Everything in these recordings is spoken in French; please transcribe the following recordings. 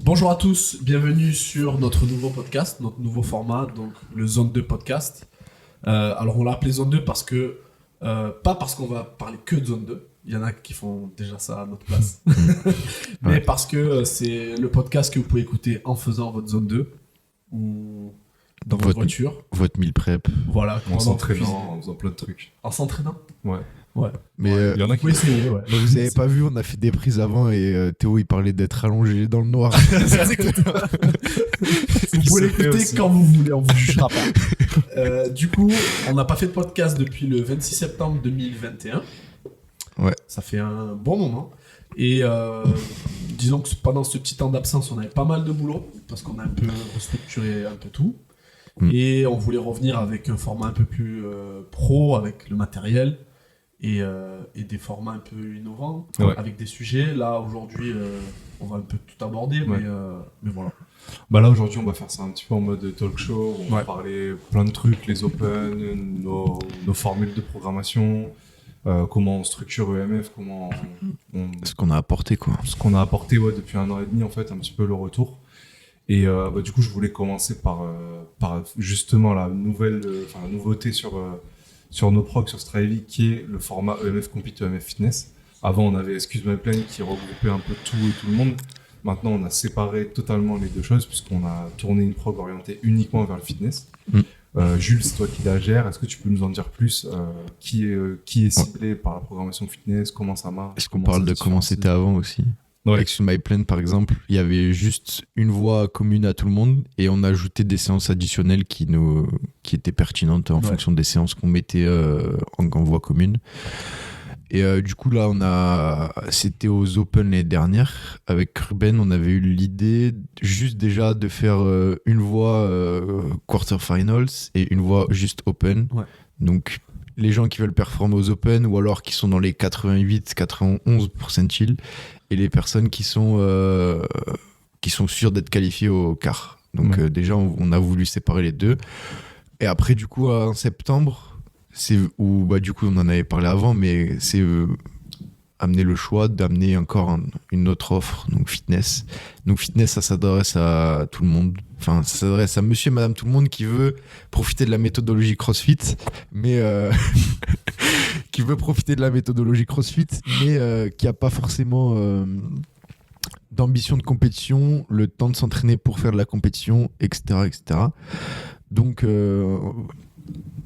Bonjour à tous, bienvenue sur notre nouveau podcast, notre nouveau format, donc le Zone 2 podcast. Alors on l'a appelé Zone 2 parce que, pas parce qu'on va parler que de Zone 2, il y en a qui font déjà ça à notre place, mais parce que c'est le podcast que vous pouvez écouter en faisant votre Zone 2 ou dans votre voiture. Votre meal prep. Voilà, en s'entraînant, en faisant plein de trucs. En s'entraînant. Ouais. Mais il y en a qui Oui, essayer, ouais. vous avez pas vu, on a fait des prises avant et Théo il parlait d'être allongé dans le noir. Vous pouvez l'écouter quand vous voulez, on vous jugera pas. Du coup, on n'a pas fait de podcast depuis le 26 septembre 2021. Ouais. Ça fait un bon moment. Et disons que pendant ce petit temps d'absence, on avait pas mal de boulot parce qu'on a un peu restructuré un peu tout. Et on voulait revenir avec un format un peu plus pro, avec le matériel. Et des formats un peu innovants, avec des sujets. Là, aujourd'hui, on va un peu tout aborder, mais voilà. Bah là, aujourd'hui, on va faire ça un petit peu en mode talk show. On va parler plein de trucs, les open, nos formules de programmation, comment on structure EMF, comment Ce qu'on a apporté, quoi. Ce qu'on a apporté depuis 1 an et demi, en fait, un petit peu le retour. Et du coup, je voulais commencer par justement la nouveauté sur nos procs, sur Strivey, qui est le format EMF Compete, EMF Fitness. Avant, on avait Excuse My Plan qui regroupait un peu tout et tout le monde. Maintenant, on a séparé totalement les deux choses puisqu'on a tourné une prog orientée uniquement vers le fitness. Jules, c'est toi qui la gères. Est-ce que tu peux nous en dire plus qui est ciblé par la programmation fitness, comment ça marche? Est-ce qu'on parle de comment c'était avant aussi? Excuse My Plan, par exemple, il y avait juste une voie commune à tout le monde et on a ajouté des séances additionnelles qui étaient pertinentes en fonction des séances qu'on mettait en voie commune. Et du coup, là, c'était aux Open l'année dernière. Avec Ruben, on avait eu l'idée juste déjà de faire une voie quarterfinals et une voie juste Open. Ouais. Donc, les gens qui veulent performer aux Open ou alors qui sont dans les 88-91 percentiles et les personnes qui sont sûres d'être qualifiées au quart. Donc déjà, on a voulu séparer les deux. Et après, du coup, en septembre, c'est où du coup, on en avait parlé avant, mais c'est amener le choix d'amener encore une autre offre, donc fitness. Donc fitness, ça s'adresse à tout le monde. Enfin, ça s'adresse à monsieur et madame tout le monde qui veut profiter de la méthodologie CrossFit, mais qui veut profiter de la méthodologie CrossFit, mais qui n'a pas forcément d'ambition de compétition, le temps de s'entraîner pour faire de la compétition, etc. etc. Donc,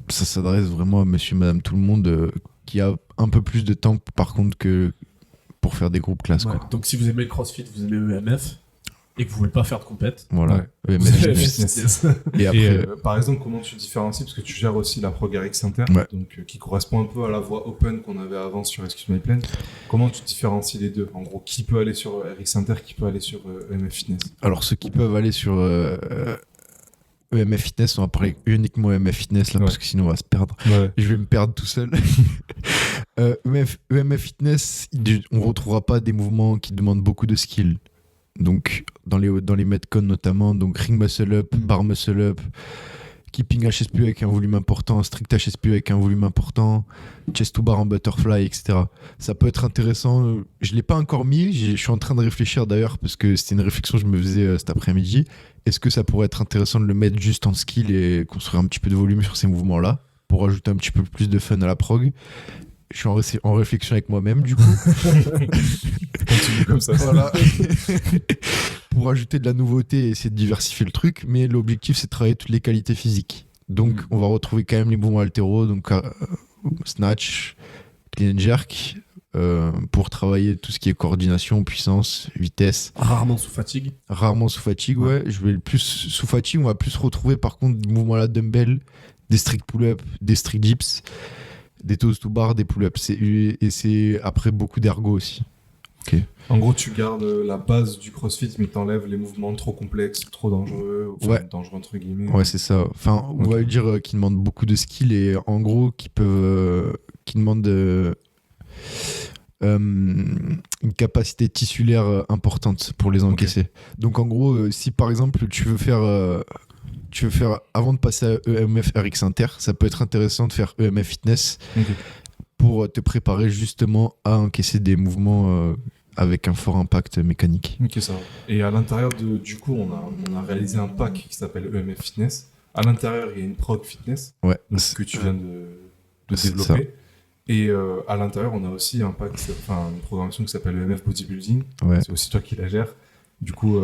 ça s'adresse vraiment à monsieur et madame tout le monde qui a un peu plus de temps, par contre, que pour faire des groupes classes. Quoi. Donc, si vous aimez le CrossFit, vous aimez EMF et que vous voulez pas faire de compète. Voilà. EMF fitness. Et après, par exemple, comment tu différencies, parce que tu gères aussi la prog RX Inter, donc qui correspond un peu à la voie open qu'on avait avant sur Excuse My Plan. Comment tu différencies les deux? En gros, qui peut aller sur RX Inter, qui peut aller sur EMF Fitness? Alors, ceux qui peuvent aller sur EMF Fitness, on va parler uniquement EMF Fitness là, parce que sinon on va se perdre. Je vais me perdre tout seul. EMF Fitness, on ne retrouvera pas des mouvements qui demandent beaucoup de skill. Donc dans les Metcon notamment, donc ring muscle up, bar muscle up, keeping HSPU avec un volume important, strict HSPU avec un volume important, chest to bar en butterfly, etc. Ça peut être intéressant. Je l'ai pas encore mis, je suis en train de réfléchir d'ailleurs parce que c'était une réflexion que je me faisais cet après-midi. Est-ce que ça pourrait être intéressant de le mettre juste en skill et construire un petit peu de volume sur ces mouvements-là pour ajouter un petit peu plus de fun à la prog? Je suis en réflexion avec moi-même, du coup. Continue comme ça. Voilà. Pour ajouter de la nouveauté et essayer de diversifier le truc. Mais l'objectif, c'est de travailler toutes les qualités physiques. Donc, on va retrouver quand même les mouvements altéraux, donc snatch, clean and jerk, pour travailler tout ce qui est coordination, puissance, vitesse. Rarement sous fatigue. Rarement sous fatigue, ouais. Je vais le plus sous fatigue. On va plus retrouver, par contre, des mouvements à la dumbbell, des strict pull-up, des strict dips, des toes to bar, des pull-ups. Et c'est après beaucoup d'ergo aussi. Okay. En gros, tu gardes la base du CrossFit, mais t'enlèves les mouvements trop complexes, trop dangereux, dangereux entre guillemets. Ouais, c'est ça. Enfin, on va dire qu'ils demandent beaucoup de skills et en gros, qui demandent une capacité tissulaire importante pour les encaisser. Okay. Donc, en gros, si par exemple, tu veux faire, avant de passer à EMF RX Inter, ça peut être intéressant de faire EMF Fitness pour te préparer justement à encaisser des mouvements avec un fort impact mécanique. Ok, ça va. Et à l'intérieur du coup, on a réalisé un pack qui s'appelle EMF Fitness. À l'intérieur, il y a une prog fitness que tu viens de développer. Ça. Et à l'intérieur, on a aussi un pack, une programmation qui s'appelle EMF Bodybuilding. Ouais. C'est aussi toi qui la gères. Du coup,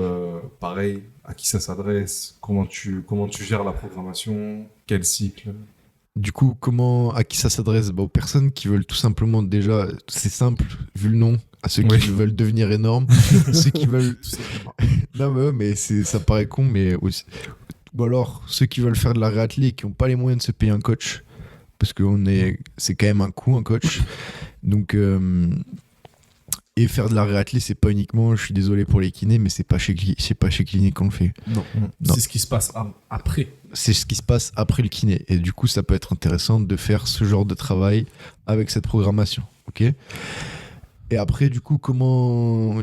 pareil, à qui ça s'adresse? Comment tu gères la programmation? Quel cycle? Du coup, à qui ça s'adresse? Aux personnes qui veulent tout simplement, déjà, c'est simple, vu le nom, à ceux qui veulent devenir énormes, ceux qui veulent... non, mais ça paraît con, mais aussi... Ou alors, ceux qui veulent faire de la réathlée et qui n'ont pas les moyens de se payer un coach, parce que c'est quand même un coût, un coach. Donc... Et faire de la réathlée, c'est pas uniquement, je suis désolé pour les kinés, mais c'est pas chez Clinique qu'on le fait. Non. C'est ce qui se passe après. C'est ce qui se passe après le kiné. Et du coup, ça peut être intéressant de faire ce genre de travail avec cette programmation. Ok ? Et après, du coup,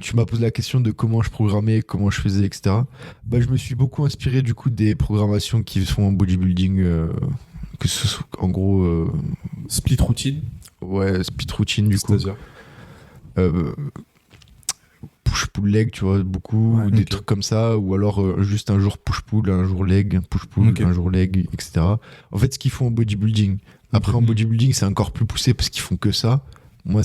tu m'as posé la question de comment je programmais, comment je faisais, etc. Je me suis beaucoup inspiré du coup des programmations qui se font en bodybuilding, que ce soit en gros... Split routine. Ouais, split routine du coup. C'est-à-dire push-pull leg, tu vois, beaucoup, des trucs comme ça, ou alors juste un jour push-pull, un jour leg, un push-pull, un jour leg, etc. En fait, ce qu'ils font en bodybuilding. Après, en bodybuilding, c'est encore plus poussé parce qu'ils font que ça. Moi,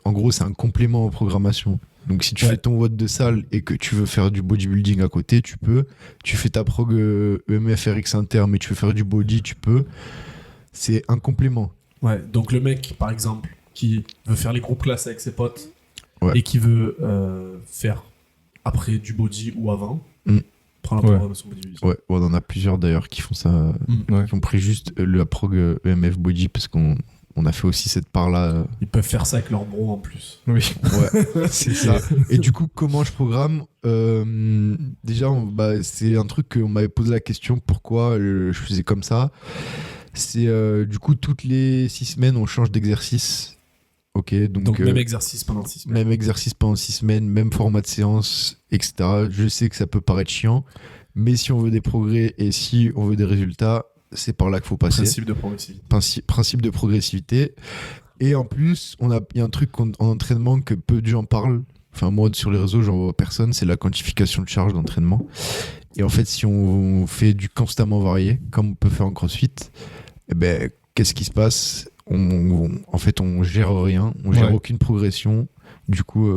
en gros, c'est un complément en programmation. Donc, si tu fais ton WOD de salle et que tu veux faire du bodybuilding à côté, tu peux. Tu fais ta prog EMF RX Inter, mais tu veux faire du body, tu peux. C'est un complément. Ouais, donc le mec, par exemple, qui veut faire les groupes classes avec ses potes et qui veut faire après du body ou avant, prend la programmation bodybuilding. Ouais, on en a plusieurs d'ailleurs qui font ça, qui ont pris juste la prog EMF body parce qu'on a fait aussi cette part-là. Ils peuvent faire ça avec leur bro en plus. Oui, ouais, c'est ça. Et du coup, comment je programme déjà, c'est un truc qu'on m'avait posé la question, pourquoi je faisais comme ça. C'est du coup, toutes les 6 semaines, on change d'exercice. Ok, donc même exercice pendant 6 semaines. Même exercice pendant 6 semaines, même format de séance, etc. Je sais que ça peut paraître chiant, mais si on veut des progrès et si on veut des résultats, c'est par là qu'il faut passer. Principe de progressivité. Principe de progressivité. Et en plus, il y a un truc en entraînement que peu de gens parlent. Enfin, moi, sur les réseaux, j'en vois personne. C'est la quantification de charge d'entraînement. Et en fait, si on fait du constamment varié, comme on peut faire en CrossFit, qu'est-ce qui se passe ? En fait, on gère rien, on gère aucune progression. Du coup,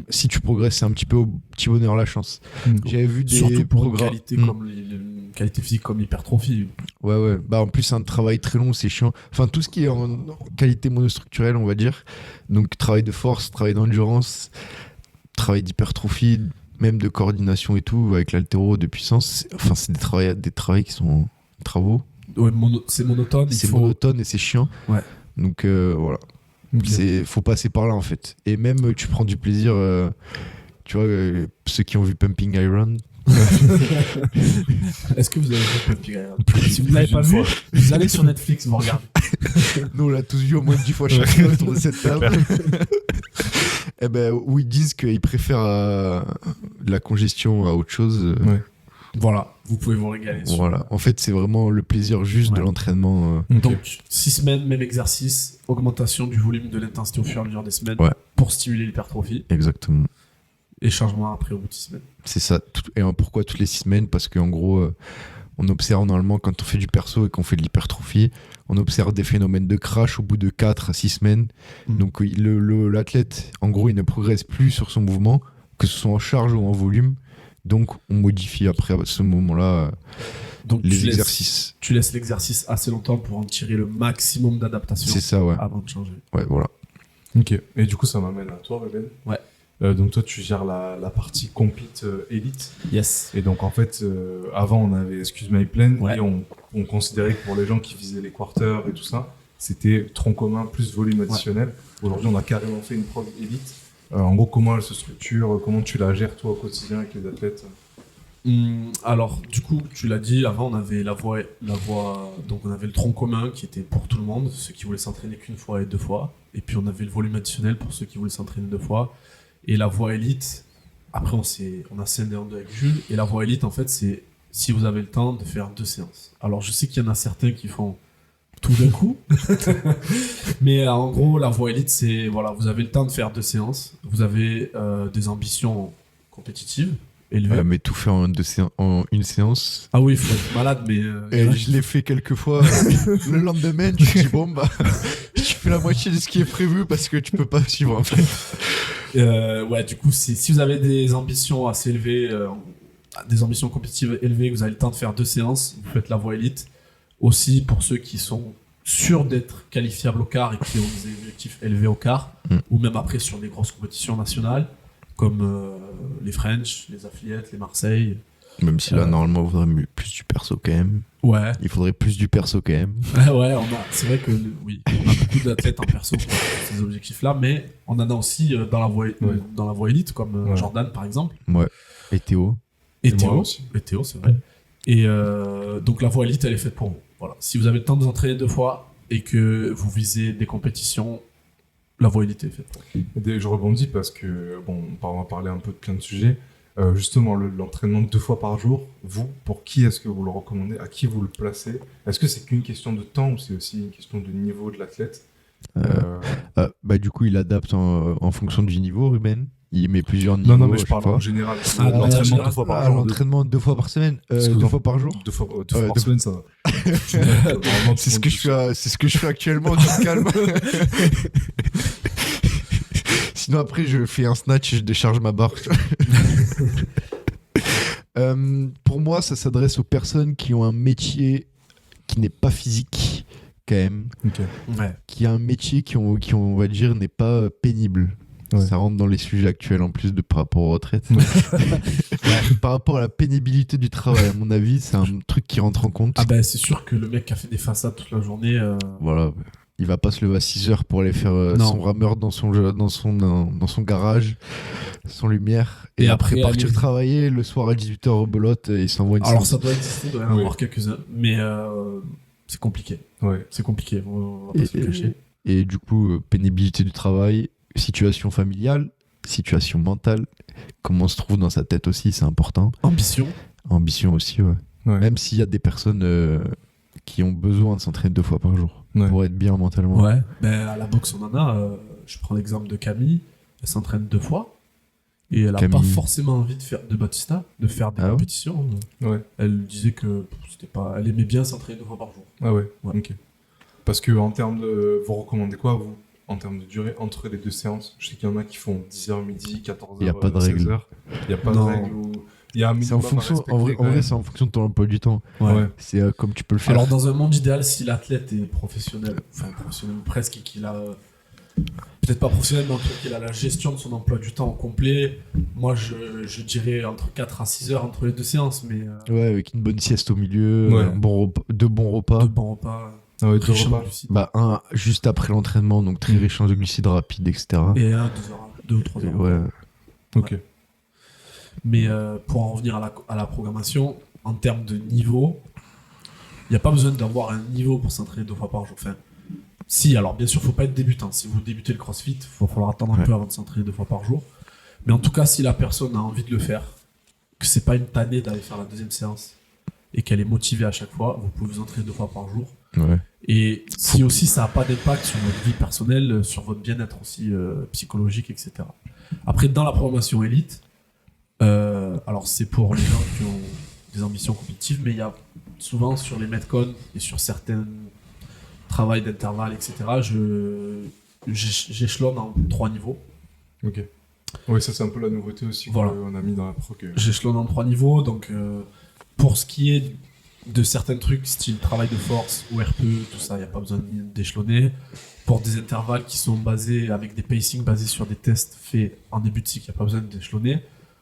si tu progresses, c'est un petit peu au petit bonheur la chance. J'avais vu des surtout pour une qualité comme une qualité physique comme l'hypertrophie. Ouais. En plus, c'est un travail très long, c'est chiant. Enfin, tout ce qui est en qualité monostructurelle, on va dire. Donc, travail de force, travail d'endurance, travail d'hypertrophie, même de coordination et tout, avec l'haltéro, de puissance. Enfin, c'est des travails qui sont travaux. Ouais, c'est monotone. Monotone et c'est chiant. Ouais. Donc voilà. Faut passer par là en fait. Et même tu prends du plaisir. Tu vois, ceux qui ont vu Pumping Iron. Est-ce que vous avez vu Pumping Iron? Si vous ne l'avez pas vu, vous allez sur Netflix, vous regardez. Nous, on l'a tous vu au moins 10 fois chacun autour de cette table. Où ils disent qu'ils préfèrent la congestion à autre chose. Voilà, vous pouvez vous régaler. Voilà, en fait, c'est vraiment le plaisir juste de l'entraînement. Donc, 6 semaines, même exercice, augmentation du volume de l'intensité au fur et à mesure des semaines pour stimuler l'hypertrophie. Exactement. Et changement après au bout de 6 semaines. C'est ça. Et pourquoi toutes les 6 semaines ? Parce qu'en gros, on observe normalement quand on fait du perso et qu'on fait de l'hypertrophie, on observe des phénomènes de crash au bout de 4 à 6 semaines. Donc, l'athlète, en gros, il ne progresse plus sur son mouvement, que ce soit en charge ou en volume. Donc, on modifie après à ce moment-là les exercices. Tu laisses l'exercice assez longtemps pour en tirer le maximum d'adaptation. C'est ça, ouais. Avant de changer. Ouais, voilà. Ok. Et du coup, ça m'amène à toi, Ruben. Ouais. Donc, toi, tu gères la partie compete élite. Yes. Et donc, en fait, avant, on avait Excuse My Plan. Et on considérait que pour les gens qui visaient les quarters et tout ça, c'était tronc commun plus volume additionnel. Aujourd'hui, on a carrément fait une prog élite. En gros, comment elle se structure, comment tu la gères toi au quotidien avec les athlètes? Alors, du coup, tu l'as dit, avant on avait la voie, donc on avait le tronc commun qui était pour tout le monde, ceux qui voulaient s'entraîner qu'une fois et 2 fois, et puis on avait le volume additionnel pour ceux qui voulaient s'entraîner 2 fois, et la voie élite, après on a scindé en 2 avec Jules, et la voie élite en fait c'est si vous avez le temps de faire 2 séances. Alors je sais qu'il y en a certains qui font tout d'un coup. Mais en gros, la voie élite, c'est voilà, vous avez le temps de faire 2 séances, vous avez des ambitions compétitives élevées. Mais tout faire en une séance. Ah oui, il faut être malade, mais. Et je l'ai fait quelques fois. Le lendemain, tu te dis bon bah, tu fais la moitié de ce qui est prévu parce que tu peux pas suivre en fait. Ouais, du coup, si vous avez des ambitions assez élevées, des ambitions compétitives élevées, que vous avez le temps de faire 2 séances, vous faites la voie élite. Aussi pour ceux qui sont sûrs d'être qualifiables au quart et qui ont des objectifs élevés au quart, ou même après sur des grosses compétitions nationales, comme les French, les Affiliates, les Marseille. Même si là, normalement, il faudrait plus du perso quand même. Ouais. Il faudrait plus du perso quand même. Ouais, c'est vrai que oui, on a beaucoup d'athlètes en perso qui ont ces objectifs-là, mais on en a aussi dans la voie élite, comme Jordan par exemple. Ouais. Et Théo. Et Théo, c'est vrai. Et donc la voie élite, elle est faite pour vous. Voilà. Si vous avez le temps de vous entraîner 2 fois et que vous visez des compétitions, la voie élite est faite pour vous. Je rebondis parce que, bon, on va parler un peu de plein de sujets. Justement, l'entraînement 2 fois par jour, vous, pour qui est-ce que vous le recommandez? À qui vous le placez? Est-ce que c'est qu'une question de temps ou c'est aussi une question de niveau de l'athlète? Du coup, il adapte en fonction du niveau, Ruben. Il met plusieurs niveaux. Non, mais je parle en général. L'entraînement 2 fois par jour. L'entraînement 2 fois par semaine. 2 fois par jour. 2 fois par semaine, ça va. C'est ce que je fais actuellement, tu te calmes. Sinon, après, je fais un snatch et je décharge ma barre. Pour moi, ça s'adresse aux personnes qui ont un métier qui n'est pas physique, quand même. Okay. Ouais. Qui a un métier qui, on va dire, n'est pas pénible. Ouais. Ça rentre dans les sujets actuels en plus par rapport aux retraites. Par rapport à la pénibilité du travail, à mon avis, c'est un truc qui rentre en compte. Ah ben c'est sûr que le mec qui a fait des façades toute la journée... Voilà, il va pas se lever à 6h pour aller faire son rameur dans son garage, sans lumière. Et après partir travailler, le soir à 18h au belote, il s'envoie une Alors ça doit exister, il doit y en avoir quelques-uns, mais c'est compliqué. Ouais. C'est compliqué, on va pas se le cacher. Et du coup, pénibilité du travail, situation familiale, situation mentale, comment on se trouve dans sa tête aussi, c'est important. Ambition aussi, ouais. Même s'il y a des personnes qui ont besoin de s'entraîner 2 fois par jour pour être bien mentalement. Ouais, ben, à la boxe, on en a. Je prends l'exemple de Camille, elle s'entraîne 2 fois et elle n'a pas forcément envie de Batista, de faire des compétitions. Ouais. Elle disait que c'était pas... Elle aimait bien s'entraîner 2 fois par jour. Ah ouais. Ok. Parce que en termes de... Vous recommandez quoi, vous, en termes de durée entre les 2 séances? Je sais qu'il y en a qui font 10h midi, 14h, il n'y a pas de règle. 16h. Il n'y a pas de règle où... C'est en fonction, en vrai, c'est en fonction de ton emploi du temps. Ouais. C'est comme tu peux le faire. Alors, dans un monde idéal, si l'athlète est professionnel presque, et qu'il a, peut-être pas professionnel, mais en tout cas qu'il a la gestion de son emploi du temps au complet, moi je dirais entre 4 à 6 heures entre les 2 séances. Mais, ouais, avec une bonne sieste au milieu, deux bons repas. Ah ouais, 2 repas. Un juste après l'entraînement, donc très riche en glucides rapides, etc. Et 2 ou 3 heures. Ouais. Ok. Ouais. Mais pour en revenir à la programmation, en termes de niveau, il n'y a pas besoin d'avoir un niveau pour s'entraîner 2 fois par jour. Enfin, si, alors bien sûr, il ne faut pas être débutant. Si vous débutez le CrossFit, il va falloir attendre un peu avant de s'entraîner 2 fois par jour. Mais en tout cas, si la personne a envie de le faire, que c'est pas une tannée d'aller faire la 2e séance et qu'elle est motivée à chaque fois, vous pouvez vous entraîner 2 fois par jour. Ouais. Et si aussi ça n'a pas d'impact sur votre vie personnelle, sur votre bien-être aussi psychologique, etc. Après, dans la programmation élite, alors c'est pour les gens qui ont des ambitions compétitives, mais il y a souvent sur les Metcon et sur certains travails d'intervalle, etc., j'échelonne en 3 niveaux. Ok. Oui, ça c'est un peu la nouveauté aussi qu'on a mis dans la prog. J'échelonne en 3 niveaux, donc pour ce qui est de certains trucs, style travail de force ou RPE, tout ça, il n'y a pas besoin d'échelonner. Pour des intervalles qui sont basés, avec des pacings basés sur des tests faits en début de cycle, il n'y a pas besoin d'échelonner.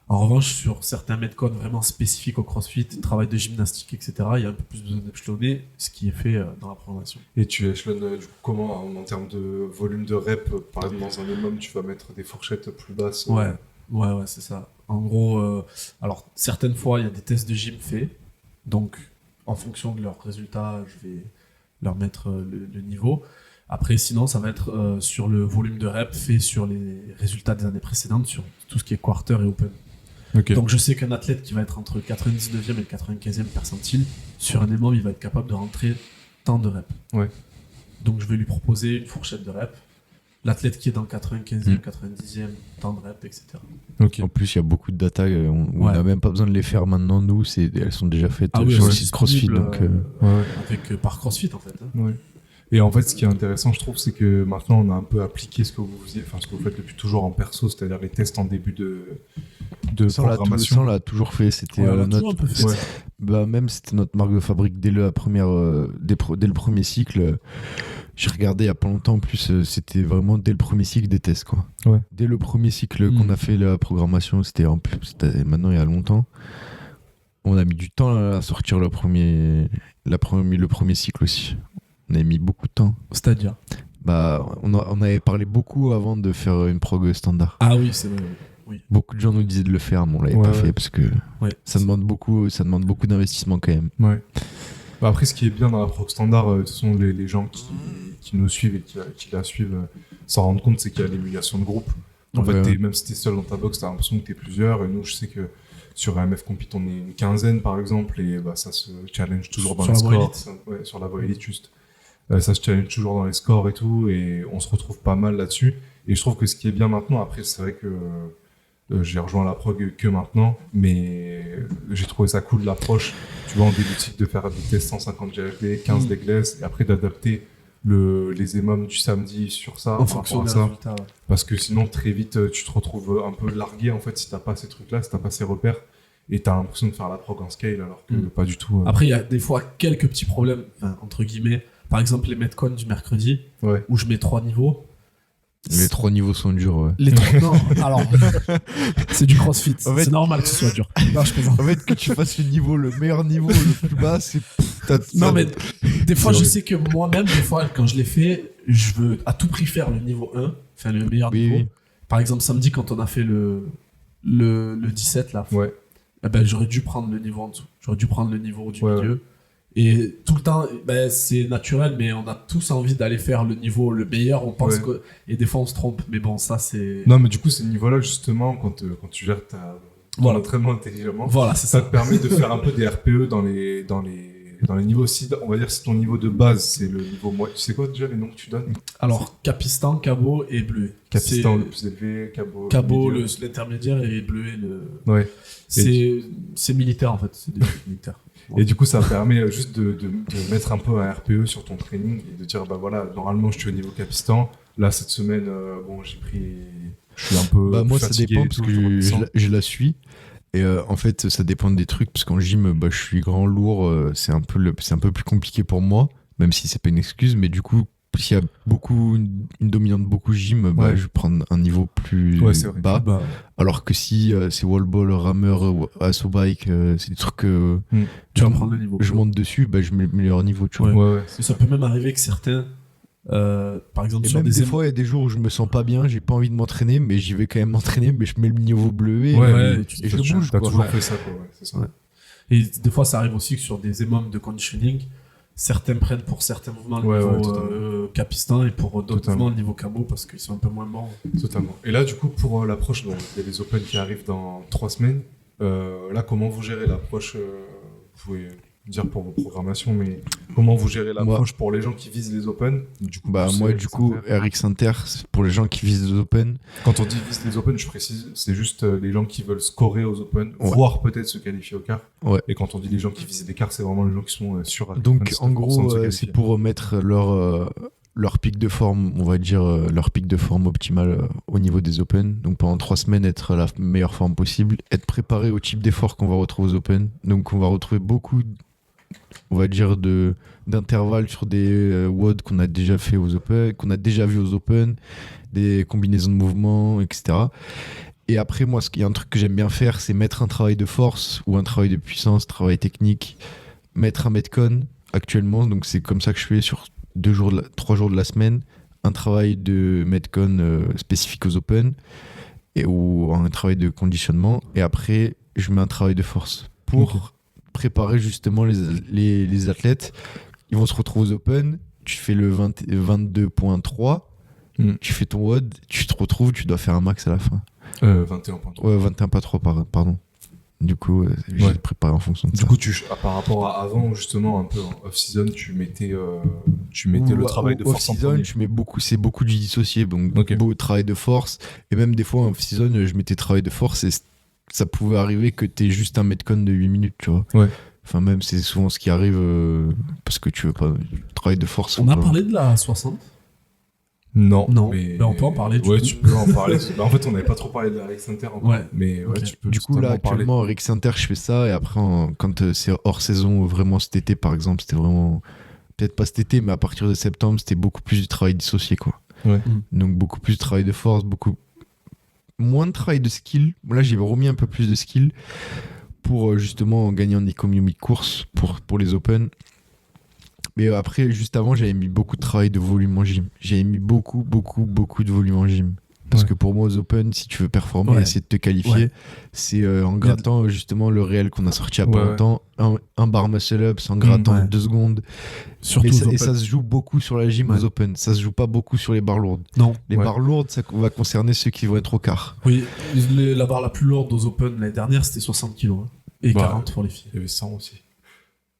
En revanche, sur certains Metcon vraiment spécifiques au CrossFit, travail de gymnastique, etc., il y a un peu plus besoin d'échelonner, ce qui est fait dans la programmation. Et tu échelonnes du coup comment en termes de volume de reps? Par exemple, dans un minimum, tu vas mettre des fourchettes plus basses. Ouais, c'est ça. En gros, alors certaines fois, il y a des tests de gym faits, donc en fonction de leurs résultats, je vais leur mettre le niveau. Après, sinon, ça va être sur le volume de reps fait sur les résultats des années précédentes, sur tout ce qui est quarter et open. Okay. Donc je sais qu'un athlète qui va être entre 99e et 95e percentile, sur un EMOM, il va être capable de rentrer tant de reps. Ouais. Donc je vais lui proposer une fourchette de reps. L'athlète qui est dans le 95e, 90e, temps de reps, etc. En plus, il y a beaucoup de data. On n'a même pas besoin de les faire maintenant. Nous, elles sont déjà faites sur le site CrossFit. Par CrossFit, en fait. Ouais. Et en fait, ce qui est intéressant, je trouve, c'est que maintenant, on a un peu appliqué ce que vous faites depuis toujours en perso, c'est-à-dire les tests en début de programmation. Ça, on l'a toujours fait. C'était même c'était notre marque de fabrique dès le premier cycle. J'ai regardé il y a pas longtemps, en plus, c'était vraiment dès le premier cycle des tests, quoi. Ouais. Dès le premier cycle qu'on a fait la programmation, c'était maintenant il y a longtemps. On a mis du temps à sortir le premier cycle aussi. On a mis beaucoup de temps. C'est-à-dire on avait parlé beaucoup avant de faire une prog standard. Ah oui, c'est vrai. Oui. Beaucoup de gens nous disaient de le faire, mais on l'avait pas fait parce que ça demande beaucoup d'investissement quand même. Ouais. Après, ce qui est bien dans la prog standard, de toute façon, les gens qui nous suivent et qui la suivent s'en rendent compte, c'est qu'il y a l'émulation de groupe. En fait, même si t'es seul dans ta box, t'as l'impression que t'es plusieurs. Et nous, je sais que sur AMF Compete, on est une quinzaine, par exemple, et ça se challenge toujours dans les scores. Sur la voie élite, juste. Ça se challenge toujours dans les scores et tout, et on se retrouve pas mal là-dessus. Et je trouve que ce qui est bien maintenant, après, c'est vrai que j'ai rejoint la prog que maintenant, mais j'ai trouvé ça cool l'approche, tu vois, en début de cycle, de faire des tests 150 GHB, 15 leg less, et après d'adapter les EMOM du samedi sur ça, en fonction des résultats. Ouais. Parce que sinon, très vite, tu te retrouves un peu largué, en fait, si t'as pas ces trucs-là, si t'as pas ces repères, et t'as l'impression de faire la prog en scale, alors que pas du tout. Après, il y a des fois quelques petits problèmes, entre guillemets. Par exemple, les Metcon du mercredi, où je mets 3 niveaux. Les 3 niveaux sont durs, ouais. Non, alors, c'est du CrossFit. En fait, c'est normal que ce soit dur. Non, je plaisante. En fait, que tu fasses le meilleur niveau, le plus bas, c'est... Non, mais des fois, je sais que moi-même, des fois, quand je l'ai fait, je veux à tout prix faire le niveau 1, enfin le meilleur niveau. Oui. Par exemple, samedi, quand on a fait le 17, là, j'aurais dû prendre le niveau en dessous. J'aurais dû prendre le niveau du milieu. Et tout le temps, c'est naturel, mais on a tous envie d'aller faire le niveau le meilleur. On pense que... Et des fois, on se trompe. Mais bon, ça, c'est... Non, mais du coup, ces niveaux-là, justement, quand tu gères ton entraînement intelligemment, ça te permet de faire un peu des RPE dans les niveaux. Si, on va dire, si ton niveau de base, c'est le niveau moyen. Tu sais quoi, déjà, les noms que tu donnes? Alors, Capistan, Cabot et Bleuet. Capistan, le plus élevé, Cabot, l'intermédiaire, et Bleuet, le... Ouais. C'est militaire, en fait. C'est des militaires. Et du coup, ça permet juste de mettre un peu un RPE sur ton training et de dire, normalement, je suis au niveau Capistan. Là, cette semaine, je suis un peu moi, fatigué. Ça dépend parce que je la suis. Et en fait, ça dépend des trucs. Parce qu'en gym, je suis grand, lourd. C'est un peu plus compliqué pour moi. Même si c'est pas une excuse. Mais du coup, s'il y a une dominante beaucoup gym, je vais prendre un niveau plus bas. Alors que si c'est wall ball, rameur, asso bike, c'est des trucs que tu vas prendre le niveau. Je monte dessus, je mets le meilleur niveau. Tu vois. Et ça peut même arriver que certains, par exemple, sur des fois, il y a des jours où je me sens pas bien, j'ai pas envie de m'entraîner, mais j'y vais quand même m'entraîner, mais je mets le niveau bleu et je bouge. T'as toujours fait ça, quoi. C'est ça. Et des fois, ça arrive aussi que sur des EMOM de conditioning, certains prennent pour certains mouvements le niveau Capistan et pour d'autres mouvements le niveau Cabot parce qu'ils sont un peu moins bons. Totalement. Et là, du coup, pour l'approche, il y a les Open qui arrivent dans 3 semaines. Là, comment vous gérez l'approche vous pouvez dire pour vos programmations, mais comment vous gérez l'approche pour les gens qui visent les Open? Du coup, RX Inter, c'est pour les gens qui visent les Open. Quand on dit visent les Open, je précise, c'est juste les gens qui veulent scorer aux Open, voire peut-être se qualifier au quart. Et quand on dit les gens qui visent des quarts, c'est vraiment les gens qui sont sûrs. Donc en gros, c'est pour mettre leur pic de forme, on va dire leur pic de forme optimal au niveau des Open. Donc pendant 3 semaines, être à la meilleure forme possible, être préparé au type d'effort qu'on va retrouver aux Open. Donc on va retrouver beaucoup, on va dire, d'intervalles sur des WOD qu'on a déjà fait aux Open, qu'on a déjà vu aux Open, des combinaisons de mouvements, etc. Et après, moi, il y a un truc que j'aime bien faire, c'est mettre un travail de force ou un travail de puissance, travail technique, mettre un Metcon actuellement. Donc c'est comme ça que je fais sur 3 jours de la semaine, un travail de Metcon spécifique aux Open ou un travail de conditionnement. Et après, je mets un travail de force pour préparer justement les athlètes. Ils vont se retrouver aux Open, tu fais le 22.3, tu fais ton WOD, tu te retrouves, tu dois faire un max à la fin. 21.3. Ouais, 21.3, pardon. Du coup, j'ai préparé en fonction de ça. Du coup, par rapport à avant, justement, un peu en off-season, tu mettais le travail de force en premier. C'est beaucoup du dissocié, donc beaucoup de travail de force. Et même des fois, en off-season, je mettais travail de force et ça pouvait arriver que t'aies juste un metcon de 8 minutes, tu vois. Ouais. Enfin, même, c'est souvent ce qui arrive parce que tu veux pas travail de force. On a parlé de la 60 ? Non, mais on peut en parler. Ouais, tu peux en parler. En fait, on n'avait pas trop parlé de la Rex Inter encore. Ouais. Mais ouais, tu peux. Du coup, là, actuellement, Rex Inter, je fais ça. Et après, quand c'est hors saison, vraiment cet été, par exemple, c'était vraiment. Peut-être pas cet été, mais à partir de septembre, c'était beaucoup plus du travail dissocié, quoi. Ouais. Donc, beaucoup plus de travail de force, beaucoup moins de travail de skill. Là, j'ai remis un peu plus de skill pour justement gagner en économie de course pour les Open. Mais après, juste avant, j'avais mis beaucoup de travail de volume en gym. J'avais mis beaucoup de volume en gym. Parce que pour moi, aux Open, si tu veux performer, essayer de te qualifier, c'est en grattant justement le réel qu'on a sorti il y a pas longtemps, un bar muscle-ups en grattant 2 secondes. Surtout et ça se joue beaucoup sur la gym aux Open. Ça se joue pas beaucoup sur les barres lourdes. Non. Les barres lourdes, ça va concerner ceux qui vont être au quart. Oui, la barre la plus lourde aux Open l'année dernière, c'était 60 kg. Hein. Et 40 pour les filles. Il y avait 100 aussi.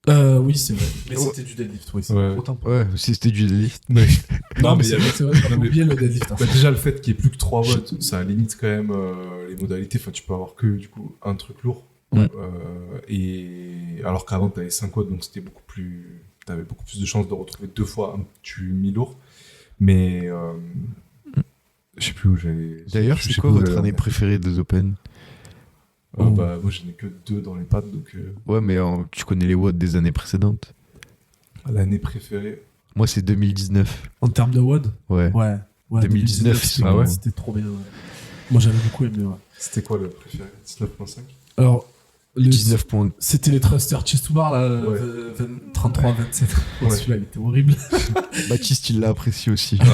Oui, c'est vrai. Mais c'était du deadlift, oui. Autant c'était du deadlift. Non, mais c'est vrai, j'ai oublié le deadlift. Bah, déjà, le fait qu'il n'y ait plus que 3 watts, ça limite quand même les modalités. Enfin, tu peux avoir que du coup un truc lourd. Et alors qu'avant, tu avais 5 watts, donc c'était beaucoup plus. Tu avais beaucoup plus de chances de retrouver 2 fois un petit mi-lourd. Mais je sais plus où j'allais. D'ailleurs, c'est quoi votre année préférée des Open? Bah, moi, je n'ai que 2 dans les pattes, donc. Ouais, mais tu connais les watts des années précédentes. L'année préférée. Moi, c'est 2019. En termes de watts? Ouais. 2019, c'était trop bien. Ouais. Moi, j'avais beaucoup aimé. Ouais. C'était quoi le préféré? 19.5? Alors, 19 points. C'était les thrusters chest to bar, là, 33, 27. Celui-là, il était horrible. Baptiste, il l'a apprécié aussi. Ah ouais.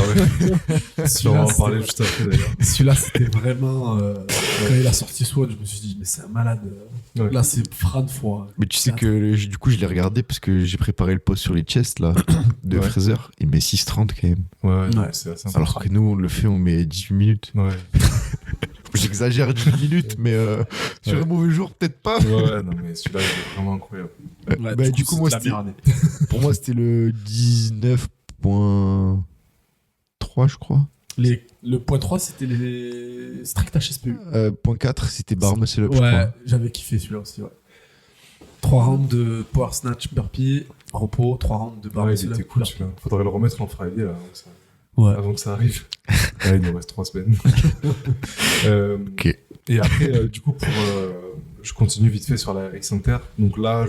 On va en parler juste après, d'ailleurs. Celui-là, c'était vraiment. Quand il a sorti SWAT, je me suis dit, mais c'est un malade. Là, c'est Fran Foy. Mais tu sais que du coup, je l'ai regardé parce que j'ai préparé le post sur les chests là, de Fraser. Il met 6.30 quand même. Ouais. C'est assez alors que nous, on le fait, on met 18 minutes. Ouais. J'exagère 10 minutes, mais sur un mauvais jour, peut-être pas. Ouais, non, mais celui-là, il est vraiment incroyable. Ouais, du coup, moi, pour moi, c'était le 19.3, je crois. Le point 3, c'était les strict HSPU. Point 4, c'était bar muscle up. Ouais, j'avais kiffé celui-là aussi. Ouais. 3 rounds de power snatch burpee, repos, 3 rounds de bar muscle up. Il était cool celui-là. Faudrait le remettre en Friday là, avant que ça arrive. Il nous reste 3 semaines. Ok. Et après, du coup, je continue vite fait sur la RX Inter. Donc là,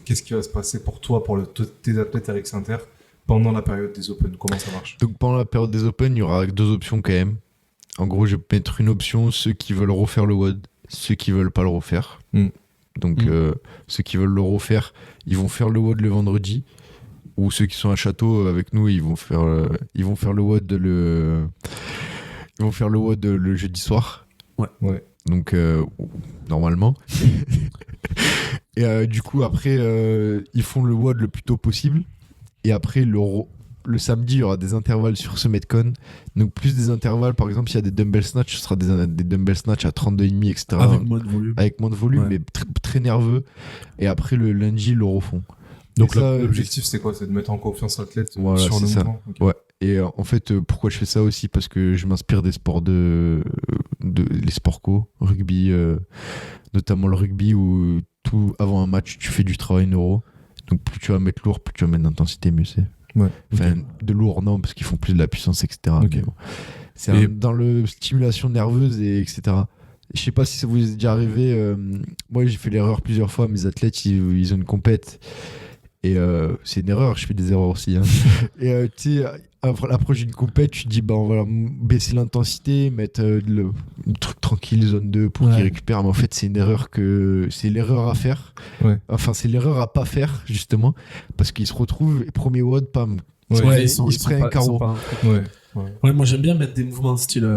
qu'est-ce qui va se passer pour toi, pour tes athlètes RX Inter pendant la période des Open? Comment ça marche? Donc pendant la période des Open, il y aura 2 options quand même. En gros, je vais mettre une option, ceux qui veulent refaire le WOD, ceux qui veulent pas le refaire. Donc ceux qui veulent le refaire, ils vont faire le WOD le vendredi. Ou ceux qui sont à Château avec nous, ils vont faire le WOD le jeudi soir. Ouais. Donc normalement. Et du coup après ils font le WOD le plus tôt possible. Et après le samedi il y aura des intervalles sur ce Metcon. Donc plus des intervalles, par exemple s'il y a des dumbbell snatch, ce sera des dumbbell snatch à 32,5 etc. Avec moins de volume, mais très nerveux. Et après le lundi ils le refont. Donc l'objectif c'est quoi? C'est de mettre en confiance l'athlète sur le mouvement. Okay. Ouais. Et en fait, pourquoi je fais ça aussi? Parce que je m'inspire des sports les sports co, rugby, notamment le rugby où tout avant un match tu fais du travail neuro. Donc plus tu vas mettre lourd, plus tu vas mettre d'intensité, mieux c'est. Ouais. Enfin, de lourd non, parce qu'ils font plus de la puissance, etc. Okay. Bon. C'est dans le stimulation nerveuse etc. Je sais pas si ça vous est déjà arrivé. Moi j'ai fait l'erreur plusieurs fois. Mes athlètes ils ont une compète. Et c'est une erreur, je fais des erreurs aussi. Hein. Et tu sais, à l'approche d'une compète, tu te dis, on va baisser l'intensité, mettre le truc tranquille, zone 2 pour qu'il récupère. Mais en fait, c'est l'erreur à faire. Ouais. Enfin, c'est l'erreur à pas faire, justement. Parce qu'ils se retrouvent, premier WOD, pam. Ils se prennent un carreau. Ouais, moi j'aime bien mettre des mouvements style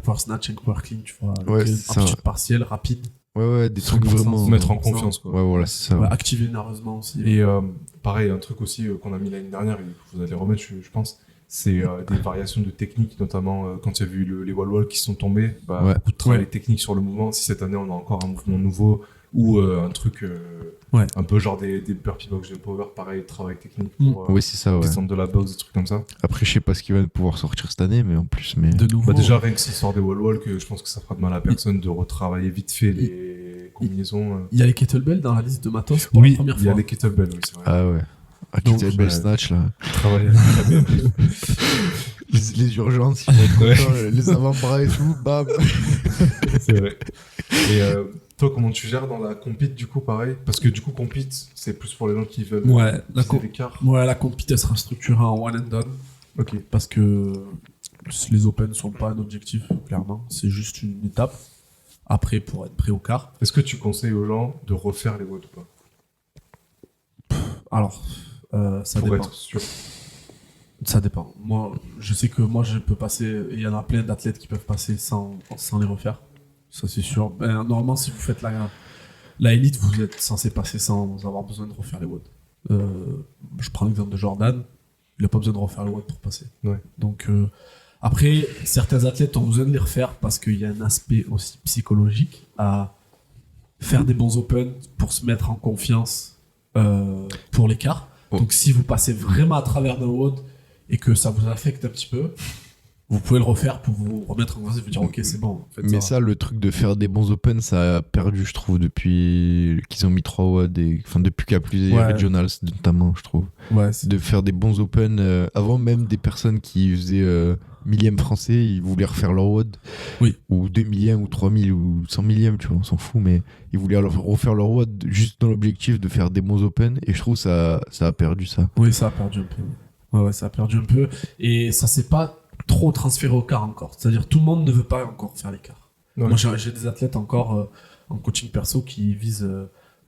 power snatch, power clean, tu vois. Amplitude partielle, rapide. Ouais, des trucs vraiment. Se mettre en confiance, quoi. Ouais, voilà, c'est ça. Ouais. Activer nerveusement aussi. Et pareil, un truc aussi qu'on a mis l'année dernière, et que vous allez remettre, je pense, c'est des variations de techniques, notamment quand il y a vu les wall qui sont tombés, Ouais. beaucoup de travail technique sur le mouvement. Si cette année on a encore un mouvement nouveau ou un truc un peu genre des burpee box jump over, pareil, travail technique pour Oui, c'est ça, ouais. descendre de la box, des trucs comme ça. Après, je sais pas ce qu'il va pouvoir sortir cette année, mais en plus, De nouveau. Déjà, rien que s'il sort des wall que je pense que ça fera de mal à personne de retravailler vite fait les combinaisons. Il y a les kettlebells dans la liste de matos pour la première il y a fois. les kettlebells, oui, c'est vrai. Ah ouais. Ah, Donc, kettlebell snatch, là. Travailler avec la BMP. Les urgences, ils vont être contents, les avant-bras et tout, bam. C'est vrai. Et toi, comment tu gères dans la compete, du coup, pareil? Parce que du coup, compete, c'est plus pour les gens qui veulent viser l'écart. Ouais, la compete, elle sera structurée en one and done. Ok. Parce que les Open ne sont pas un objectif, clairement. C'est juste une étape. Après, pour être prêt au quart. Est-ce que tu conseilles aux gens de refaire les WOD ou pas? Alors, ça pour dépend. être sûr. Ça dépend. Moi, je sais que moi, je peux passer. Il y en a plein d'athlètes qui peuvent passer sans les refaire. Ça, c'est sûr. Normalement, si vous faites la élite, vous êtes censé passer sans avoir besoin de refaire les WOD. Je prends l'exemple de Jordan. Il n'a pas besoin de refaire le WOD pour passer. Ouais. Donc, après, certains athlètes ont besoin de les refaire parce qu'il y a un aspect aussi psychologique à faire des bons Open pour se mettre en confiance pour l'écart. Oh. Donc, si vous passez vraiment à travers d'un WOD et que ça vous affecte un petit peu, vous pouvez le refaire pour vous remettre en confiance et vous dire ok, c'est bon. En fait, Mais ça, le truc de faire des bons Open, ça a perdu, je trouve, depuis qu'ils ont mis 3 WOD depuis qu'il y a plus des regionals, notamment, je trouve. Ouais, de faire des bons Open. Avant, même des personnes qui faisaient millième français, ils voulaient refaire leur WOD. Oui. Ou 2 millièmes, ou 3 000, ou 100 millièmes, tu vois, on s'en fout, mais ils voulaient refaire leur WOD juste dans l'objectif de faire des bons Open, et je trouve ça a perdu ça. Oui, ça a perdu un peu. Ouais, ça a perdu un peu. Et ça s'est pas trop transféré au quart encore. C'est-à-dire, tout le monde ne veut pas encore faire l'écart. Ouais. Moi, j'ai des athlètes encore en coaching perso qui visent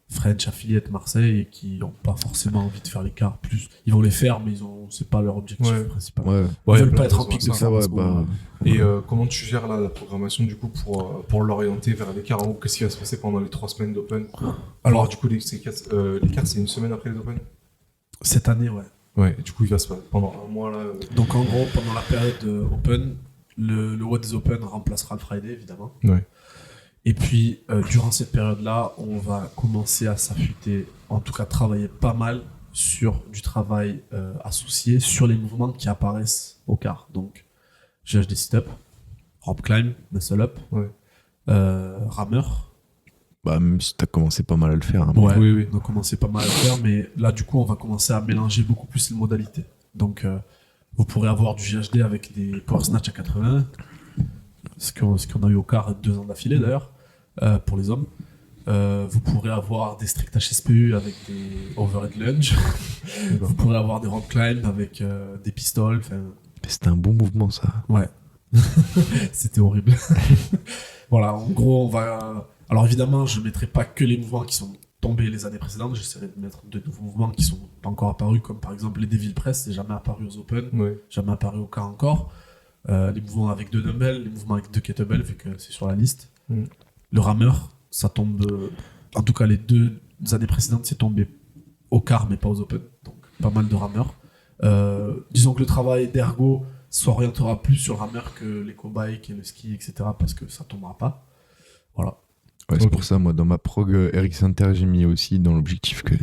French Affiliate Marseille et qui n'ont pas forcément envie de faire l'écart. Plus, ils vont les faire, mais c'est pas leur objectif principal. Ouais. Ils veulent pas être en pic de ça. ça. Et comment tu gères la programmation du coup pour l'orienter vers l'écart? En haut, qu'est-ce qui va se passer pendant les 3 semaines d'Open? Alors du coup, l'écart, c'est une semaine après les Open? Cette année, ouais. Ouais, et du coup, il va se passer pendant un mois là. Donc en gros, pendant la période Open, le WOD des Open remplacera le Friday, évidemment. Ouais. Et puis, durant cette période-là, on va commencer à s'affûter, en tout cas travailler pas mal sur du travail associé sur les mouvements qui apparaissent au quart. Donc, GHD sit-up, rope climb, muscle up, rameur. Bah, même si t'as commencé pas mal à le faire. Hein, Ouais, oui. on a commencé pas mal à le faire, mais là, du coup, on va commencer à mélanger beaucoup plus les modalités. Donc, vous pourrez avoir du GHD avec des power snatch à 80, ce qu'on a eu au quart 2 ans d'affilée d'ailleurs, pour les hommes. Vous pourrez avoir des strict HSPU avec des overhead lunge. Vous pourrez avoir des rope climb avec des pistoles. C'était un bon mouvement, ça. Ouais. C'était horrible. Voilà, en gros, on va... Alors évidemment, je ne mettrai pas que les mouvements qui sont tombés les années précédentes. J'essaierai de mettre de nouveaux mouvements qui sont pas encore apparus, comme par exemple les Devil Press, c'est jamais apparu aux Open, jamais apparu au quart encore. Les mouvements avec 2 dumbbells, les mouvements avec 2 kettlebells, vu que c'est sur la liste. Le rameur, ça tombe... en tout cas, les 2 années précédentes, c'est tombé au quart, mais pas aux Open. Donc, pas mal de rameurs. Disons que le travail d'ergo s'orientera plus sur le rameur que l'éco-bike et le ski, etc. parce que ça tombera pas. Voilà. Ouais, c'est pour ça, moi, dans ma prog Eric Center, j'ai mis aussi dans l'objectif que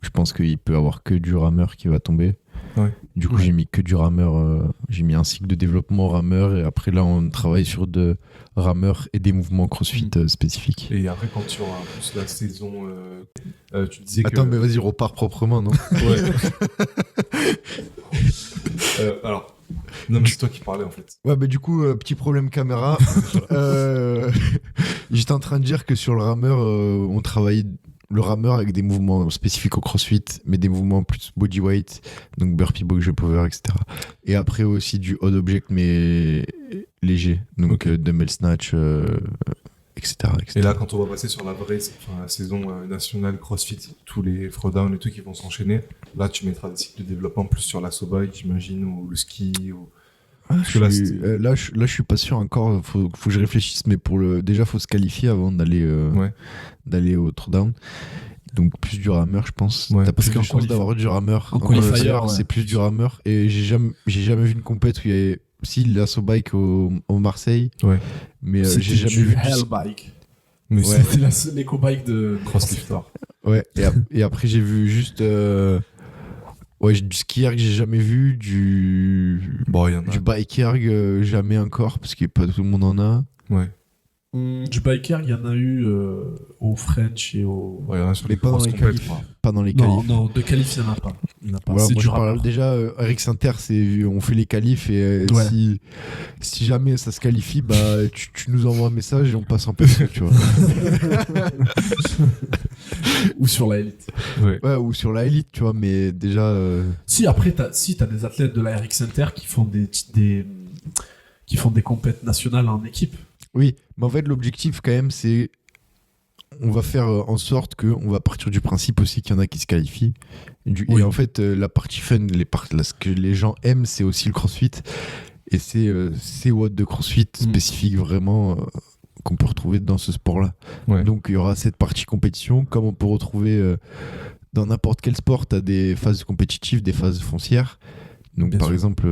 je pense qu'il peut avoir que du rameur qui va tomber. Ouais. Du coup, j'ai mis que du rameur. J'ai mis un cycle de développement rameur et après, là, on travaille sur de rameur et des mouvements crossfit spécifiques. Et après, quand tu auras plus la saison, tu disais que... Attends, mais vas-y, repars proprement, non? Ouais. Alors... Non, mais c'est toi qui parlais en fait. Ouais, bah du coup, petit problème caméra. J'étais en train de dire que sur le rameur, on travaillait le rameur avec des mouvements spécifiques au crossfit, mais des mouvements plus bodyweight, donc burpee, box jump over, etc. Et après aussi du odd object, mais léger, donc dumbbell snatch, etc., etc. Et là, quand on va passer sur la vraie la saison nationale crossfit, tous les throwdowns et tout qui vont s'enchaîner, là tu mettras des cycles de développement plus sur l'assaut bike, j'imagine, ou le ski, ou... là, je suis pas sûr encore. Faut que je réfléchisse, mais déjà, faut se qualifier avant d'aller au throwdown. donc plus du rameur, je pense. Ouais, T'as parce plus de qu'en chance d'avoir du rameur. en qualifier, ouais. C'est plus du rameur. Et j'ai jamais vu une compète où il y avait. Si, l'Asso Bike au Marseille. Ouais. Mais C'était j'ai jamais du vu. Hellbike. Mais Ouais. C'était l'éco-bike de Crosslifter. Ouais, et après, j'ai vu juste. Du ski erg, j'ai jamais vu. Du bike erg, jamais encore, parce que pas tout le monde en a. Ouais. Du biker, il y en a eu au French et au. Ouais, il y en a sur Mais les pas dans grosses les compètes, qualifs. quoi. Pas dans les Non, qualifs. non, de qualif, il n'y en a pas. Il y en a pas. Voilà, C'est moi du je parle rameur. déjà Eric Sainter, on fait les qualifs et Ouais. si jamais ça se qualifie, bah tu nous envoies un message et on passe en personne, tu vois. Ou sur la élite. Ouais. Ouais, ou sur la élite, tu vois, mais déjà Si, après, t'as des athlètes de la Eric Center qui font qui font des compètes nationales en équipe. oui, mais en fait l'objectif quand même c'est on va faire en sorte qu'on va partir du principe aussi qu'il y en a qui se qualifient. Oui. Et en fait, la partie fun, ce que les gens aiment, c'est aussi le crossfit. Et c'est ces watts de crossfit spécifiques vraiment qu'on peut retrouver dans ce sport-là. Ouais. Donc il y aura cette partie compétition, comme on peut retrouver dans n'importe quel sport, tu as des phases compétitives, des phases foncières. Donc Bien par sûr. exemple,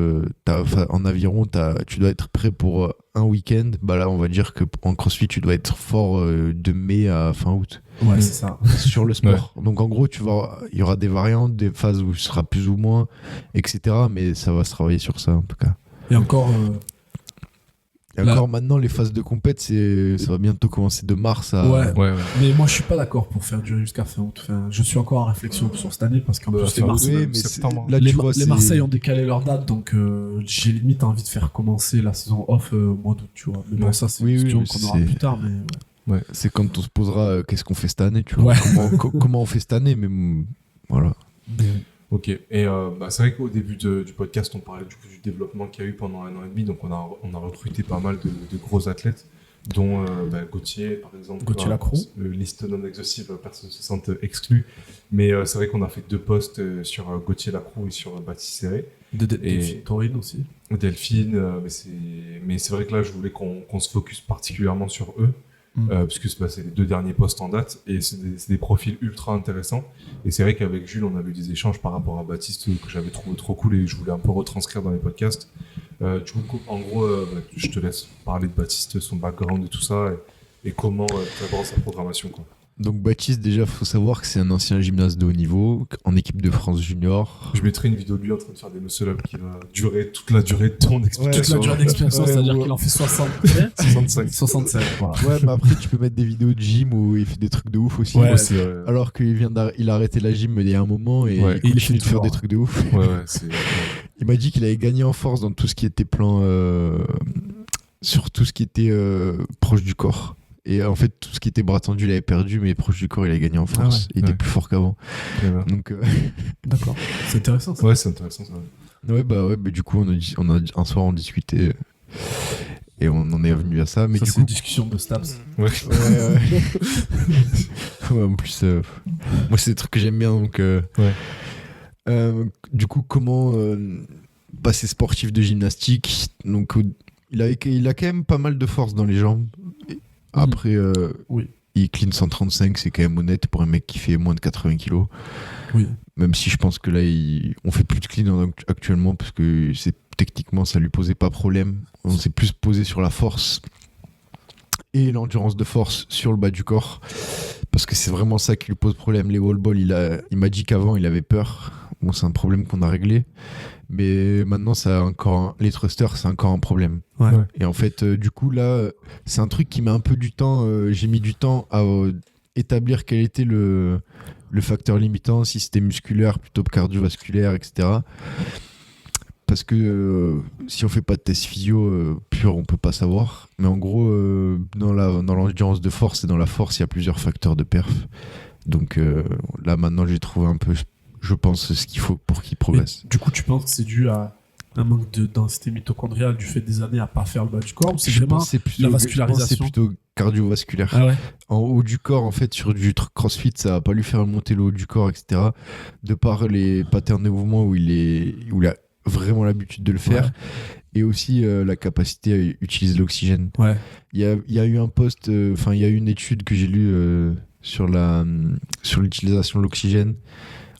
en aviron, tu dois être prêt pour un week-end. Bah là, on va dire qu'en crossfit, tu dois être fort de mai à fin août Ouais, c'est ça. sur le sport. Donc en gros, il y aura des variantes, des phases où ce sera plus ou moins, etc. Mais ça va se travailler sur ça en tout cas. Et encore, Et encore maintenant, les phases de compète, ça va bientôt commencer de mars à... Ouais. Ouais. mais moi, je suis pas d'accord pour faire durer jusqu'à fin août. Enfin, je suis encore en réflexion sur cette année parce qu'en Bah, plus, les fin août, Marseillais, Oui, mais septembre. là, les, tu vois, les Marseillais ont décalé leur date, donc j'ai limite envie de faire commencer la saison off au mois d'août, tu vois. Mais bon, Ouais. ça, c'est Oui, une oui, question mais qu'on aura c'est- plus tard, mais C'est quand on se posera qu'est-ce qu'on fait cette année, tu vois. Ouais. Comment on fait cette année, mais voilà. Ok, et c'est vrai qu'au début du podcast, on parlait du coup du développement qu'il y a eu pendant 1 an et demi, donc on a recruté pas mal de gros athlètes, dont Gauthier, par exemple. Gauthier Lacroix. Liste non exhaustive, personne ne se sente exclu, mais c'est vrai qu'on a fait 2 posts sur Gauthier Lacroix et sur Baptiste Serré. de Et- Delphine Taurine aussi. Delphine, mais c'est vrai que là, je voulais qu'on se focus particulièrement sur eux, parce que c'est les 2 derniers postes en date, et c'est des profils ultra intéressants. Et c'est vrai qu'avec Jules, on avait eu des échanges par rapport à Baptiste que j'avais trouvé trop cool, et je voulais un peu retranscrire dans les podcasts. Du coup, en gros, je te laisse parler de Baptiste, son background et tout ça, et comment tu abordes sa programmation, quoi. Donc Baptiste, déjà, faut savoir que c'est un ancien gymnaste de haut niveau, en équipe de France junior. Je mettrai une vidéo de lui en train de faire des muscle-up qui va durer toute la durée de ton Toute explication. la durée d'explication, Ouais, c'est-à-dire ouais. qu'il en fait 60. 65. 67, voilà. Ouais, mais après, tu peux mettre des vidéos de gym où il fait des trucs de ouf aussi. Ouais, c'est Alors qu'il il a arrêté la gym il y a un moment et Ouais. il Il fait continue de faire toujours. des trucs de ouf. c'est Il m'a dit qu'il avait gagné en force dans tout ce qui était plan, sur tout ce qui était proche du corps. Et en fait, tout ce qui était bras tendu, il avait perdu, mais proche du corps, il a gagné en force. Ah ouais. Il était Ouais. plus fort qu'avant. très bien. Donc, D'accord. C'est intéressant, ça. Ouais, c'est intéressant ça. mais du coup, un soir, on discutait et on en est venu à ça. Mais Ça, du c'est coup, une discussion de Stabs. Ouais. Ouais, en plus, moi, c'est des trucs que j'aime bien. Donc, du coup, comment passer sportif de gymnastique? Donc, il a quand même pas mal de force dans les jambes. Et après, Oui. il clean 135, c'est quand même honnête pour un mec qui fait moins de 80 kilos. Oui. Même si je pense que là, on fait plus de clean actuellement parce que techniquement, ça lui posait pas problème. On s'est plus posé sur la force et l'endurance de force sur le bas du corps parce que c'est vraiment ça qui lui pose problème. Les wall balls, il m'a dit qu'avant, il avait peur. Bon, c'est un problème qu'on a réglé. Mais maintenant, les thrusters, c'est encore un problème. Ouais. Et en fait, du coup, là, c'est un truc qui met un peu du temps. J'ai mis du temps à établir quel était le facteur limitant, si c'était musculaire, plutôt cardiovasculaire, etc. Parce que si on fait pas de test physio pur, on peut pas savoir. Mais en gros, dans l'endurance de force et dans la force, il y a plusieurs facteurs de perf. Donc là, maintenant, j'ai trouvé un peu, je pense, ce qu'il faut pour qu'il progresse. Mais, du coup, tu penses que c'est dû à un manque de densité mitochondriale du fait des années à pas faire le bas du corps, ou c'est Je vraiment pense que c'est plutôt, la je pense que c'est vascularisation? plutôt cardiovasculaire. Ah ouais. En haut du corps, en fait, sur du truc crossfit, ça va pas lui faire monter le haut du corps, etc. De par les patterns de mouvement où il a vraiment l'habitude de le faire. Ouais. Et aussi la capacité à utiliser l'oxygène. Ouais. Il y a eu un post, il y a eu une étude que j'ai lue sur l'utilisation de l'oxygène.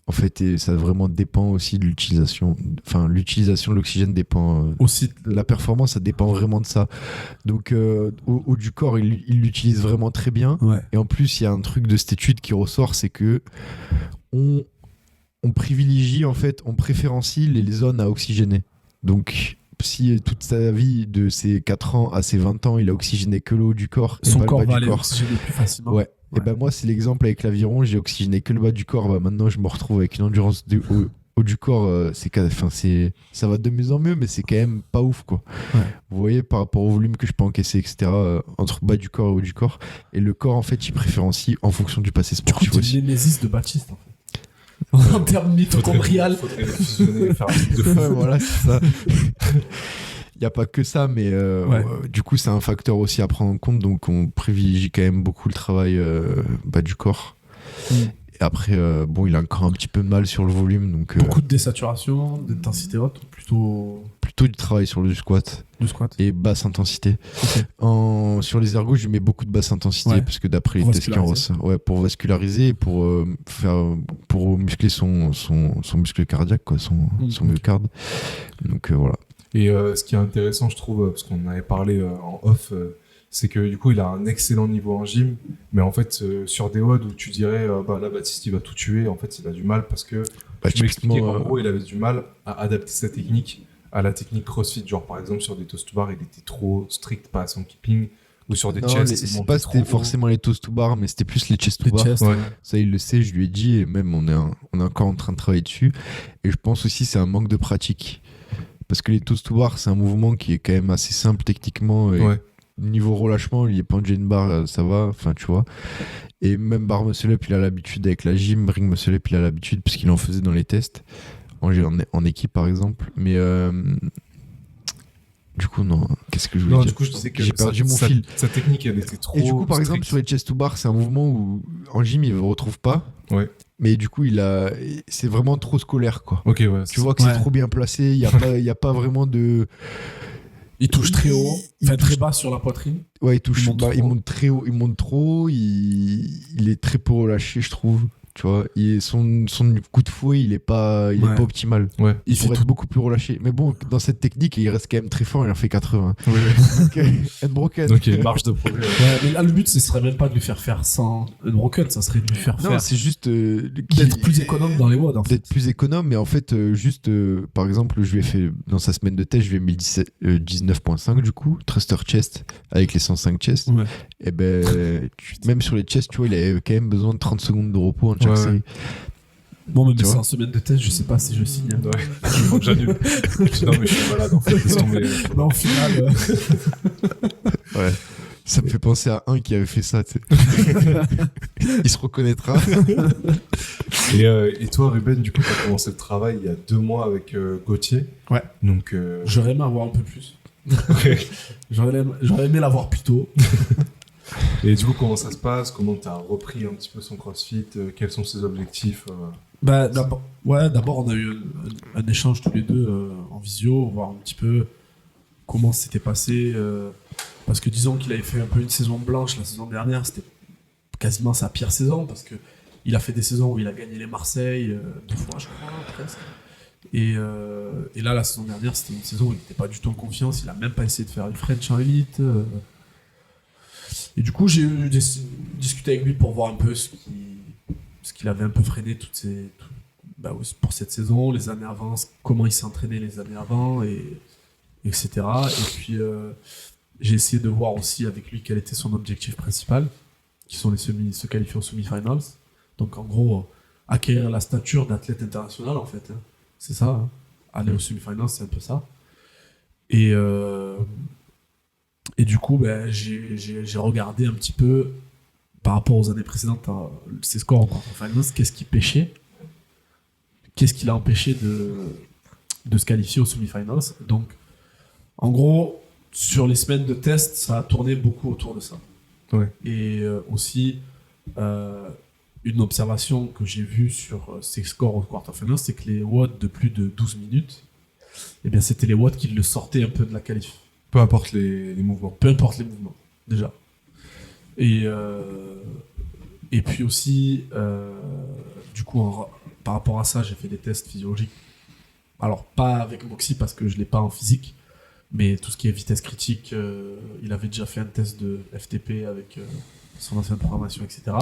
En fait, et ça vraiment dépend aussi de l'utilisation. Enfin, l'utilisation de l'oxygène dépend aussi. La performance, ça dépend vraiment de ça. Donc, haut du corps, il l'utilise vraiment très bien. Ouais. Et en plus, il y a un truc de cette étude qui ressort, c'est que on privilégie, en fait, on préférencie les zones à oxygéner. Donc, si toute sa vie, de ses 4 ans à ses 20 ans, il a oxygéné que le haut du corps, son corps va aller oxygéner plus facilement. Ouais. Et ben moi, c'est l'exemple avec l'aviron, j'ai oxygéné que le bas du corps. Bah, maintenant, je me retrouve avec une endurance haut du corps. Ça va de mieux en mieux, mais c'est quand même pas ouf, quoi. Ouais. Vous voyez, par rapport au volume que je peux encaisser, etc., entre bas du corps et haut du corps. Et le corps, en fait, il préférencie en fonction du passé sportif du coup, aussi. C'est Némésis de Baptiste, en fait. En termes mitochondrial. Faudrait les fusionner et faire un truc de fou. Ouais, voilà, c'est ça. Il n'y a pas que ça, mais du coup, c'est un facteur aussi à prendre en compte. Donc, on privilégie quand même beaucoup le travail bas du corps. Et après, il a encore un petit peu de mal sur le volume. Donc, beaucoup de désaturation, d'intensité haute, plutôt du travail sur le squat. Et basse intensité. Okay. Sur les ergos, je mets beaucoup de basse intensité parce que d'après les tests qui en ressort, pour vasculariser et pour muscler son muscle cardiaque, quoi, son myocarde. Donc voilà. Et ce qui est intéressant, je trouve, parce qu'on en avait parlé en off, c'est que du coup, il a un excellent niveau en gym, mais en fait, sur des WOD où tu dirais, là, Baptiste, il va tout tuer, en fait, il a du mal parce que tu m'expliquais qu'en gros, il avait du mal à adapter sa technique à la technique CrossFit. Genre, par exemple, sur des toast to bar, il était trop strict, pas à son keeping. Ou sur des chests, c'est pas c'était forcément les toast to bar, mais c'était plus les chest to bar. Ouais. Ça, il le sait, je lui ai dit, et même on est encore en train de travailler dessus. Et je pense aussi c'est un manque de pratique. Parce que les toast to bar, c'est un mouvement qui est quand même assez simple techniquement. Et niveau relâchement, il est pas une barre, ça va, enfin tu vois. Et même bar muscle up, il a l'habitude avec la gym, ring muscle up, il a l'habitude, parce qu'il en faisait dans les tests, en équipe par exemple. Mais du coup, non, qu'est-ce que je voulais dire ? Du coup, je disais que j'ai perdu mon fil. Sa technique, elle était trop. Et du coup, par strict. exemple, sur les chest to bar, c'est un mouvement où en gym, il ne le retrouve pas. Ouais. Mais du coup, c'est vraiment trop scolaire, quoi. Ok, ouais. Tu vois que c'est trop bien placé, il n'y a pas vraiment de. Il touche très haut, très bas sur la poitrine. Ouais, il monte très haut, il monte trop, il est très peu relâché, je trouve. Tu vois, son coup de fouet, il est pas optimal. Ouais. Il pourrait être beaucoup plus relâché. Mais bon, dans cette technique, il reste quand même très fort, il en fait 80. Oui. Donc, unbroken. Donc il y a une marge de progrès. Ouais, mais là, le but, ce serait même pas de lui faire sans unbroken, ça serait de lui faire Non, c'est juste d'être plus économe dans les WOD. D'être plus économe, mais en fait, par exemple, je lui ai fait, dans sa semaine de test, je lui ai mis 19.5 du coup, thruster chest, avec les 105 chest. Ouais. Et même sur les chests, tu vois, il avait quand même besoin de 30 secondes de repos en chaque série. Bon, mais c'est en semaine de test, je sais pas si je signe. Ouais, je crois que j'annule. Non, mais je suis malade en fait. Non, au final. Ouais. Ça me fait penser à un qui avait fait ça, tu sais. Il se reconnaîtra. Et toi, Ruben, du coup, tu as commencé le travail il y a 2 mois avec Gauthier. Ouais. Donc, j'aurais aimé avoir un peu plus. J'aurais aimé l'avoir plus tôt. Et du coup, comment ça se passe ? Comment tu as repris un petit peu son CrossFit ? Quels sont ses objectifs ? D'abord, on a eu un échange tous les deux en visio, voir un petit peu comment c'était passé. Parce que disons qu'il avait fait un peu une saison blanche la saison dernière, c'était quasiment sa pire saison, parce qu'il a fait des saisons où il a gagné les Marseille 2 fois, je crois, presque. Et là, la saison dernière, c'était une saison où il n'était pas du tout en confiance, il a même pas essayé de faire une French en élite. Et du coup, j'ai discuté avec lui pour voir un peu ce qu'il avait un peu freiné pour cette saison, les années avant, comment il s'est entraîné les années avant, etc. Et puis, j'ai essayé de voir aussi avec lui quel était son objectif principal, qui sont se qualifier aux semi-finals. Donc, en gros, acquérir la stature d'athlète international, en fait. Hein. C'est ça. Hein. Aller aux semi-finals, c'est un peu ça. Et du coup, j'ai regardé un petit peu par rapport aux années précédentes ses scores en quarterfinals, qu'est-ce qui pêchait, qu'est-ce qui l'a empêché de se qualifier aux semi-finals. Donc, en gros, sur les semaines de test, ça a tourné beaucoup autour de ça. Ouais. Et aussi, une observation que j'ai vue sur ses scores au quarterfinals, c'est que les WOD de plus de 12 minutes, eh bien, c'était les WOD qui le sortaient un peu de la qualif. Peu importe les mouvements. Peu importe les mouvements, déjà. Et Et puis aussi, du coup, par rapport à ça, j'ai fait des tests physiologiques. Alors, pas avec Moxie parce que je ne l'ai pas en physique, mais tout ce qui est vitesse critique, il avait déjà fait un test de FTP avec son ancienne programmation, etc.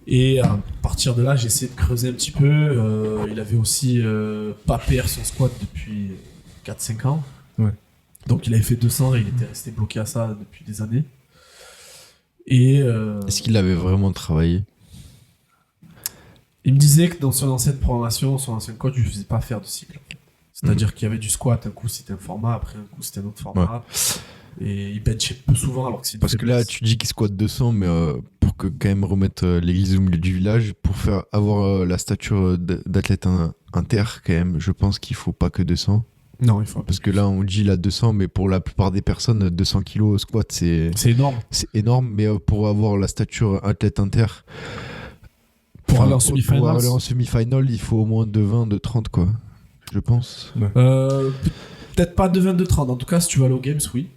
Et à partir de là, j'ai essayé de creuser un petit peu. Il avait aussi pas PR son squat depuis 4-5 ans. Ouais. Donc il avait fait 200 et il était resté bloqué à ça depuis des années. Et est-ce qu'il avait vraiment travaillé? Il me disait que dans son ancienne programmation, son ancien coach, je ne faisait pas faire de cycle. C'est-à-dire qu'il y avait du squat, un coup c'était un format, après un coup c'était un autre format. Ouais. Et il benchait peu souvent alors que c'est parce que là tu dis qu'il squatte 200, mais pour que quand même remettre l'église au milieu du village, pour faire avoir la stature d'athlète inter quand même, je pense qu'il faut pas que 200. Non, il faut. Parce que là on dit là 200, mais pour la plupart des personnes 200 kilos au squat c'est énorme. C'est énorme, mais pour avoir la stature athlète inter, pour aller en semi-final, pour aller en semi-final, il faut au moins de 20, de 30 quoi. Je pense. Ouais. Peut-être pas de 20, de 30. En tout cas, si tu vas aller aux Games, oui.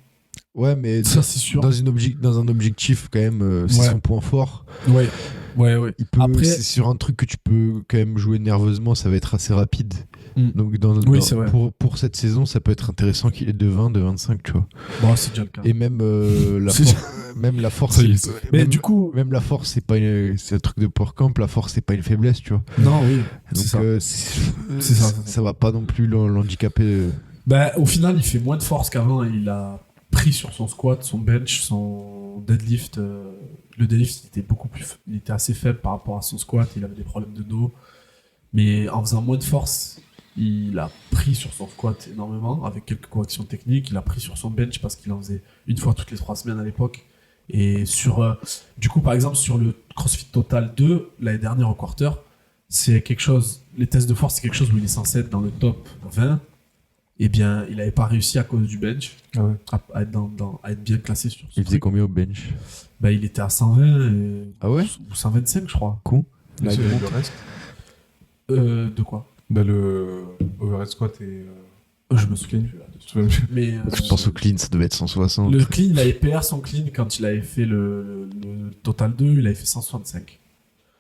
Ouais, mais ça, c'est sûr. Dans un objectif, quand même, c'est son point fort. Ouais. Il peut, après, c'est sur un truc que tu peux quand même jouer nerveusement, ça va être assez rapide. Donc, c'est vrai. Pour cette saison, ça peut être intéressant qu'il ait de 20, de 25, tu vois. Bon, c'est déjà le cas. Et même la force. Mais du coup. Même la force, c'est un truc de PowerCamp, la force, c'est pas une faiblesse, tu vois. Non, oui. Donc, ça va pas non plus l'handicaper. Au final, il fait moins de force qu'avant. Il a pris sur son squat, son bench, son deadlift. Le deadlift, il était assez faible par rapport à son squat. Il avait des problèmes de dos. Mais en faisant moins de force, il a pris sur son squat énormément, avec quelques corrections techniques. Il a pris sur son bench parce qu'il en faisait une fois toutes les 3 semaines à l'époque. Et du coup, par exemple, sur le CrossFit Total 2, l'année dernière au quarter, c'est quelque chose, les tests de force, c'est quelque chose où il est censé être dans le top 20. Eh bien, il n'avait pas réussi à cause du bench, à être bien classé sur ce Il faisait combien au bench? Il était à 120 ou 125, je crois. Cool. Le reste de quoi? Le overhead squat et... je me souviens plus. Mais, je pense au clean, ça devait être 160. Le clean, il avait PR son clean quand il avait fait le Total 2, il avait fait 165.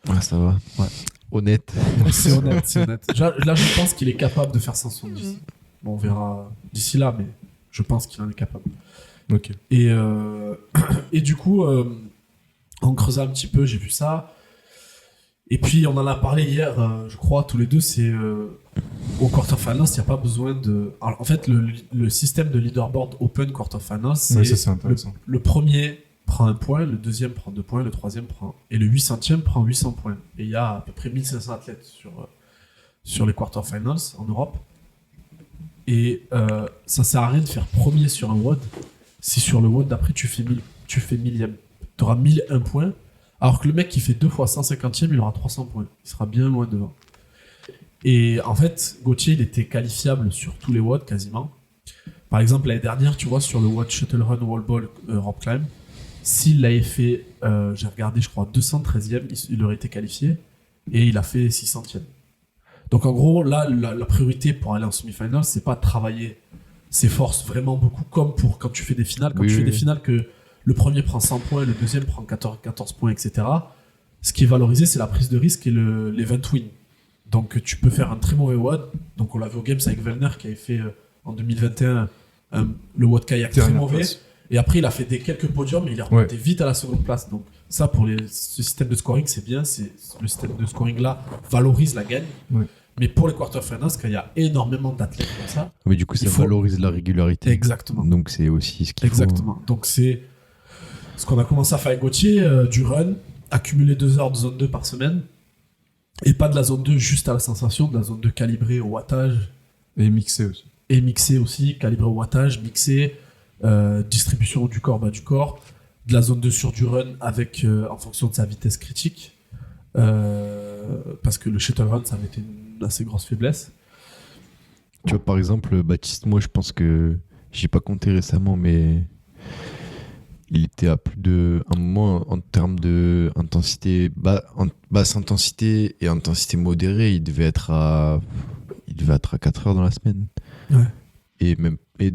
Ah, ça va. Ouais. Honnête. C'est honnête. Là, je pense qu'il est capable de faire 170. Bon, on verra d'ici là, mais je pense qu'il en est capable. Ok. Et du coup, en creusant un petit peu, j'ai vu ça. Et puis, on en a parlé hier, je crois, tous les deux, c'est au quarterfinals, il n'y a pas besoin de... Alors, en fait, le système de leaderboard open quarterfinals, c'est intéressant. Le premier prend 1 point, le deuxième prend 2 points, le troisième prend... Et le 800e prend 800 points. Et il y a à peu près 1500 athlètes sur les quarterfinals en Europe. Et ça sert à rien de faire premier sur un WOD si sur le WOD d'après tu fais millième. Tu auras 1001 points, alors que le mec qui fait 2 fois 150e, il aura 300 points. Il sera bien loin devant. Et en fait, Gauthier, il était qualifiable sur tous les WOD quasiment. Par exemple, l'année dernière, tu vois, sur le WOD Shuttle Run Wall Ball Rope Climb, s'il l'avait fait, j'ai regardé, je crois, 213e, il aurait été qualifié, et il a fait 600e. Donc en gros, là, la priorité pour aller en semi-final, c'est pas de travailler ses forces vraiment beaucoup, comme pour quand tu fais des finales. Quand tu fais des finales, que le premier prend 100 points, le deuxième prend 14 points, etc. Ce qui est valorisé, c'est la prise de risque et l'event win. Donc tu peux faire un très mauvais WOD. Donc on l'avait au Games avec Vellner qui avait fait en 2021 le WOD kayak très mauvais. Place. Et après, il a fait quelques podiums et il est remonté vite à la seconde place. Donc ça, pour ce système de scoring, c'est bien. Le système de scoring-là valorise la gagne. Ouais. Mais pour les quarterfinals, quand il y a énormément d'athlètes comme ça... Mais du coup, ça valorise la régularité. Exactement. Donc c'est aussi ce qu'il faut... Exactement. Donc c'est ce qu'on a commencé à faire avec Gauthier, du run, accumuler 2 heures de zone 2 par semaine. Et pas de la zone 2 juste à la sensation, de la zone 2 calibrée au wattage. Et mixée aussi. Et mixée aussi, calibrée au wattage, mixée, distribution du corps, bas du corps. De la zone 2 sur du run avec, en fonction de sa vitesse critique. Parce que le shuttle run, ça avait été une assez grosse faiblesse. Tu vois, par exemple, Baptiste, moi je pense que j'ai pas compté récemment, mais il était à plus de un moment en termes de intensité basse intensité et intensité modérée, il devait être à 4 heures dans la semaine. Ouais.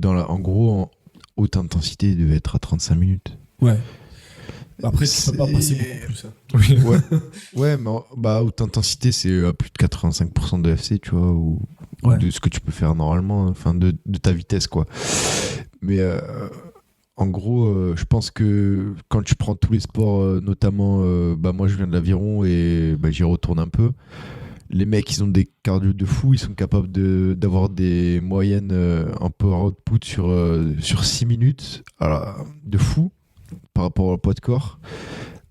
En gros, en haute intensité, il devait être à 35 minutes. Ouais. Après, tu peux pas passer beaucoup plus. Hein. Oui. Ouais, mais haute intensité, c'est à plus de 85% de FC, tu vois, ou de ce que tu peux faire normalement, enfin de ta vitesse, quoi. Mais en gros, je pense que quand tu prends tous les sports, notamment, moi je viens de l'Aviron et j'y retourne un peu. Les mecs, ils ont des cardio de fou, ils sont capables d'avoir des moyennes en power output sur 6 minutes, alors, de fou, par rapport au poids de corps.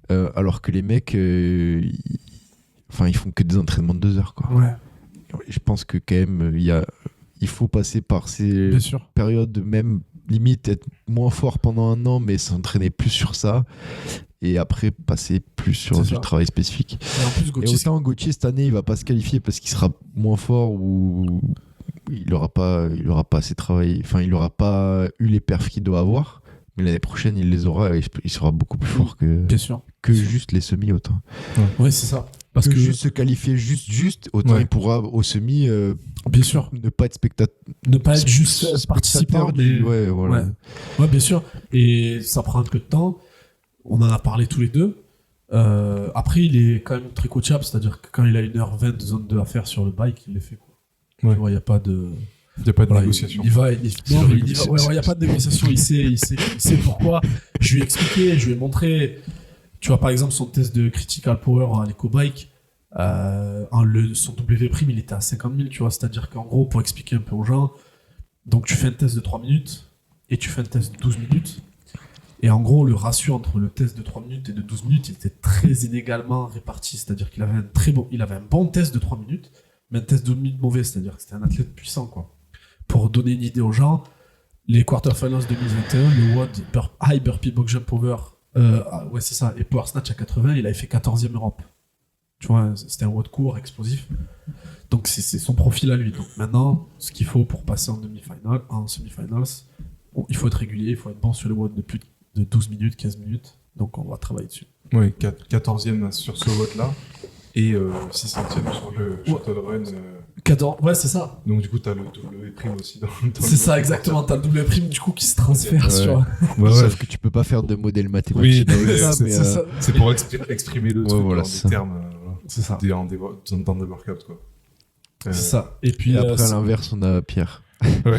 Alors que les mecs, ils font que des entraînements de 2 heures, quoi. Ouais. Je pense que quand même, il faut passer par ces périodes, même limite être moins fort pendant 1 an, mais s'entraîner plus sur ça. Et après passer plus sur du travail spécifique. Et en plus, Gauthier cette année il va pas se qualifier parce qu'il sera moins fort ou il aura pas assez travaillé, enfin il aura pas eu les perfs qu'il doit avoir, mais l'année prochaine il les aura et il sera beaucoup plus fort que juste les semis autant. Ouais, c'est ça. Parce que juste se qualifier juste autant il pourra au semi bien sûr ne pas être spectateur, ne pas être juste participant mais... voilà. Ouais, bien sûr, et ça prend un peu de temps. On en a parlé tous les deux. Après, il est quand même très coachable, c'est-à-dire que quand il a 1h20 de zone 2 à faire sur le bike, il les fait, quoi. Ouais. Tu vois, il n'y a pas de... Il n'y a pas de négociation. Il n'y a pas de négociation. Il sait pourquoi. Je lui ai expliqué, je lui ai montré. Tu vois, par exemple, son test de critical power à l'EcoBike, son W', il était à 50 000, tu vois. C'est-à-dire qu'en gros, pour expliquer un peu aux gens, donc tu fais un test de 3 minutes et tu fais un test de 12 minutes. Et en gros, le ratio entre le test de 3 minutes et de 12 minutes, il était très inégalement réparti. C'est-à-dire qu'il avait un bon test de 3 minutes, mais un test de 2 minutes mauvais. C'est-à-dire que c'était un athlète puissant, quoi. Pour donner une idée aux gens, les quarterfinals 2021, le WOD High Burpee Box Jump Over, c'est ça, et Power Snatch à 80, il avait fait 14e Europe. Tu vois, c'était un WOD court, explosif. Donc c'est son profil à lui. Donc maintenant, ce qu'il faut pour passer en semi-finals, il faut être régulier, il faut être bon sur les WOD de plus de 12 minutes, 15 minutes. Donc on va travailler dessus. Oui, 14e sur ce vote-là et 600e sur le Shuttle Run. Ouais, c'est ça. Donc du coup, t'as le W prime aussi dans c'est ça, exactement. T'as le W prime du coup qui se transfère sur... Sauf que tu peux pas faire de modèle mathématique. Oui, c'est pour exprimer le truc dans des termes c'est ça. dans des workouts, quoi. C'est ça. Et puis après, à l'inverse, on a Pierre. Ouais.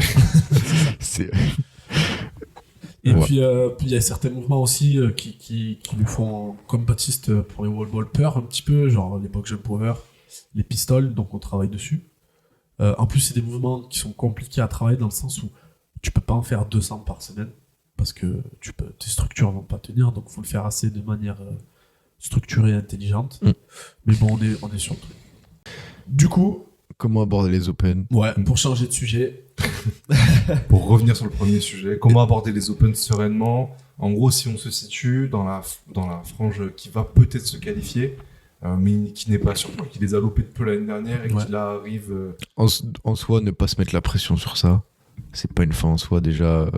Et puis il y a certains mouvements aussi qui lui font, comme Baptiste pour les wall ball, peur un petit peu, genre les box jump power, les pistoles, donc on travaille dessus. En plus, c'est des mouvements qui sont compliqués à travailler dans le sens où tu peux pas en faire 200 par semaine parce que tes structures vont pas tenir, donc il faut le faire assez de manière structurée et intelligente. Mais bon, on est sur le truc. Du coup, comment aborder les Open ? Ouais, pour changer de sujet. Pour revenir sur le premier sujet, comment aborder les Open sereinement ? En gros, si on se situe dans la frange qui va peut-être se qualifier, mais qui n'est pas sûr, qui les a lopés de peu l'année dernière et qui là arrive... En soi, ne pas se mettre la pression sur ça. C'est pas une fin en soi déjà.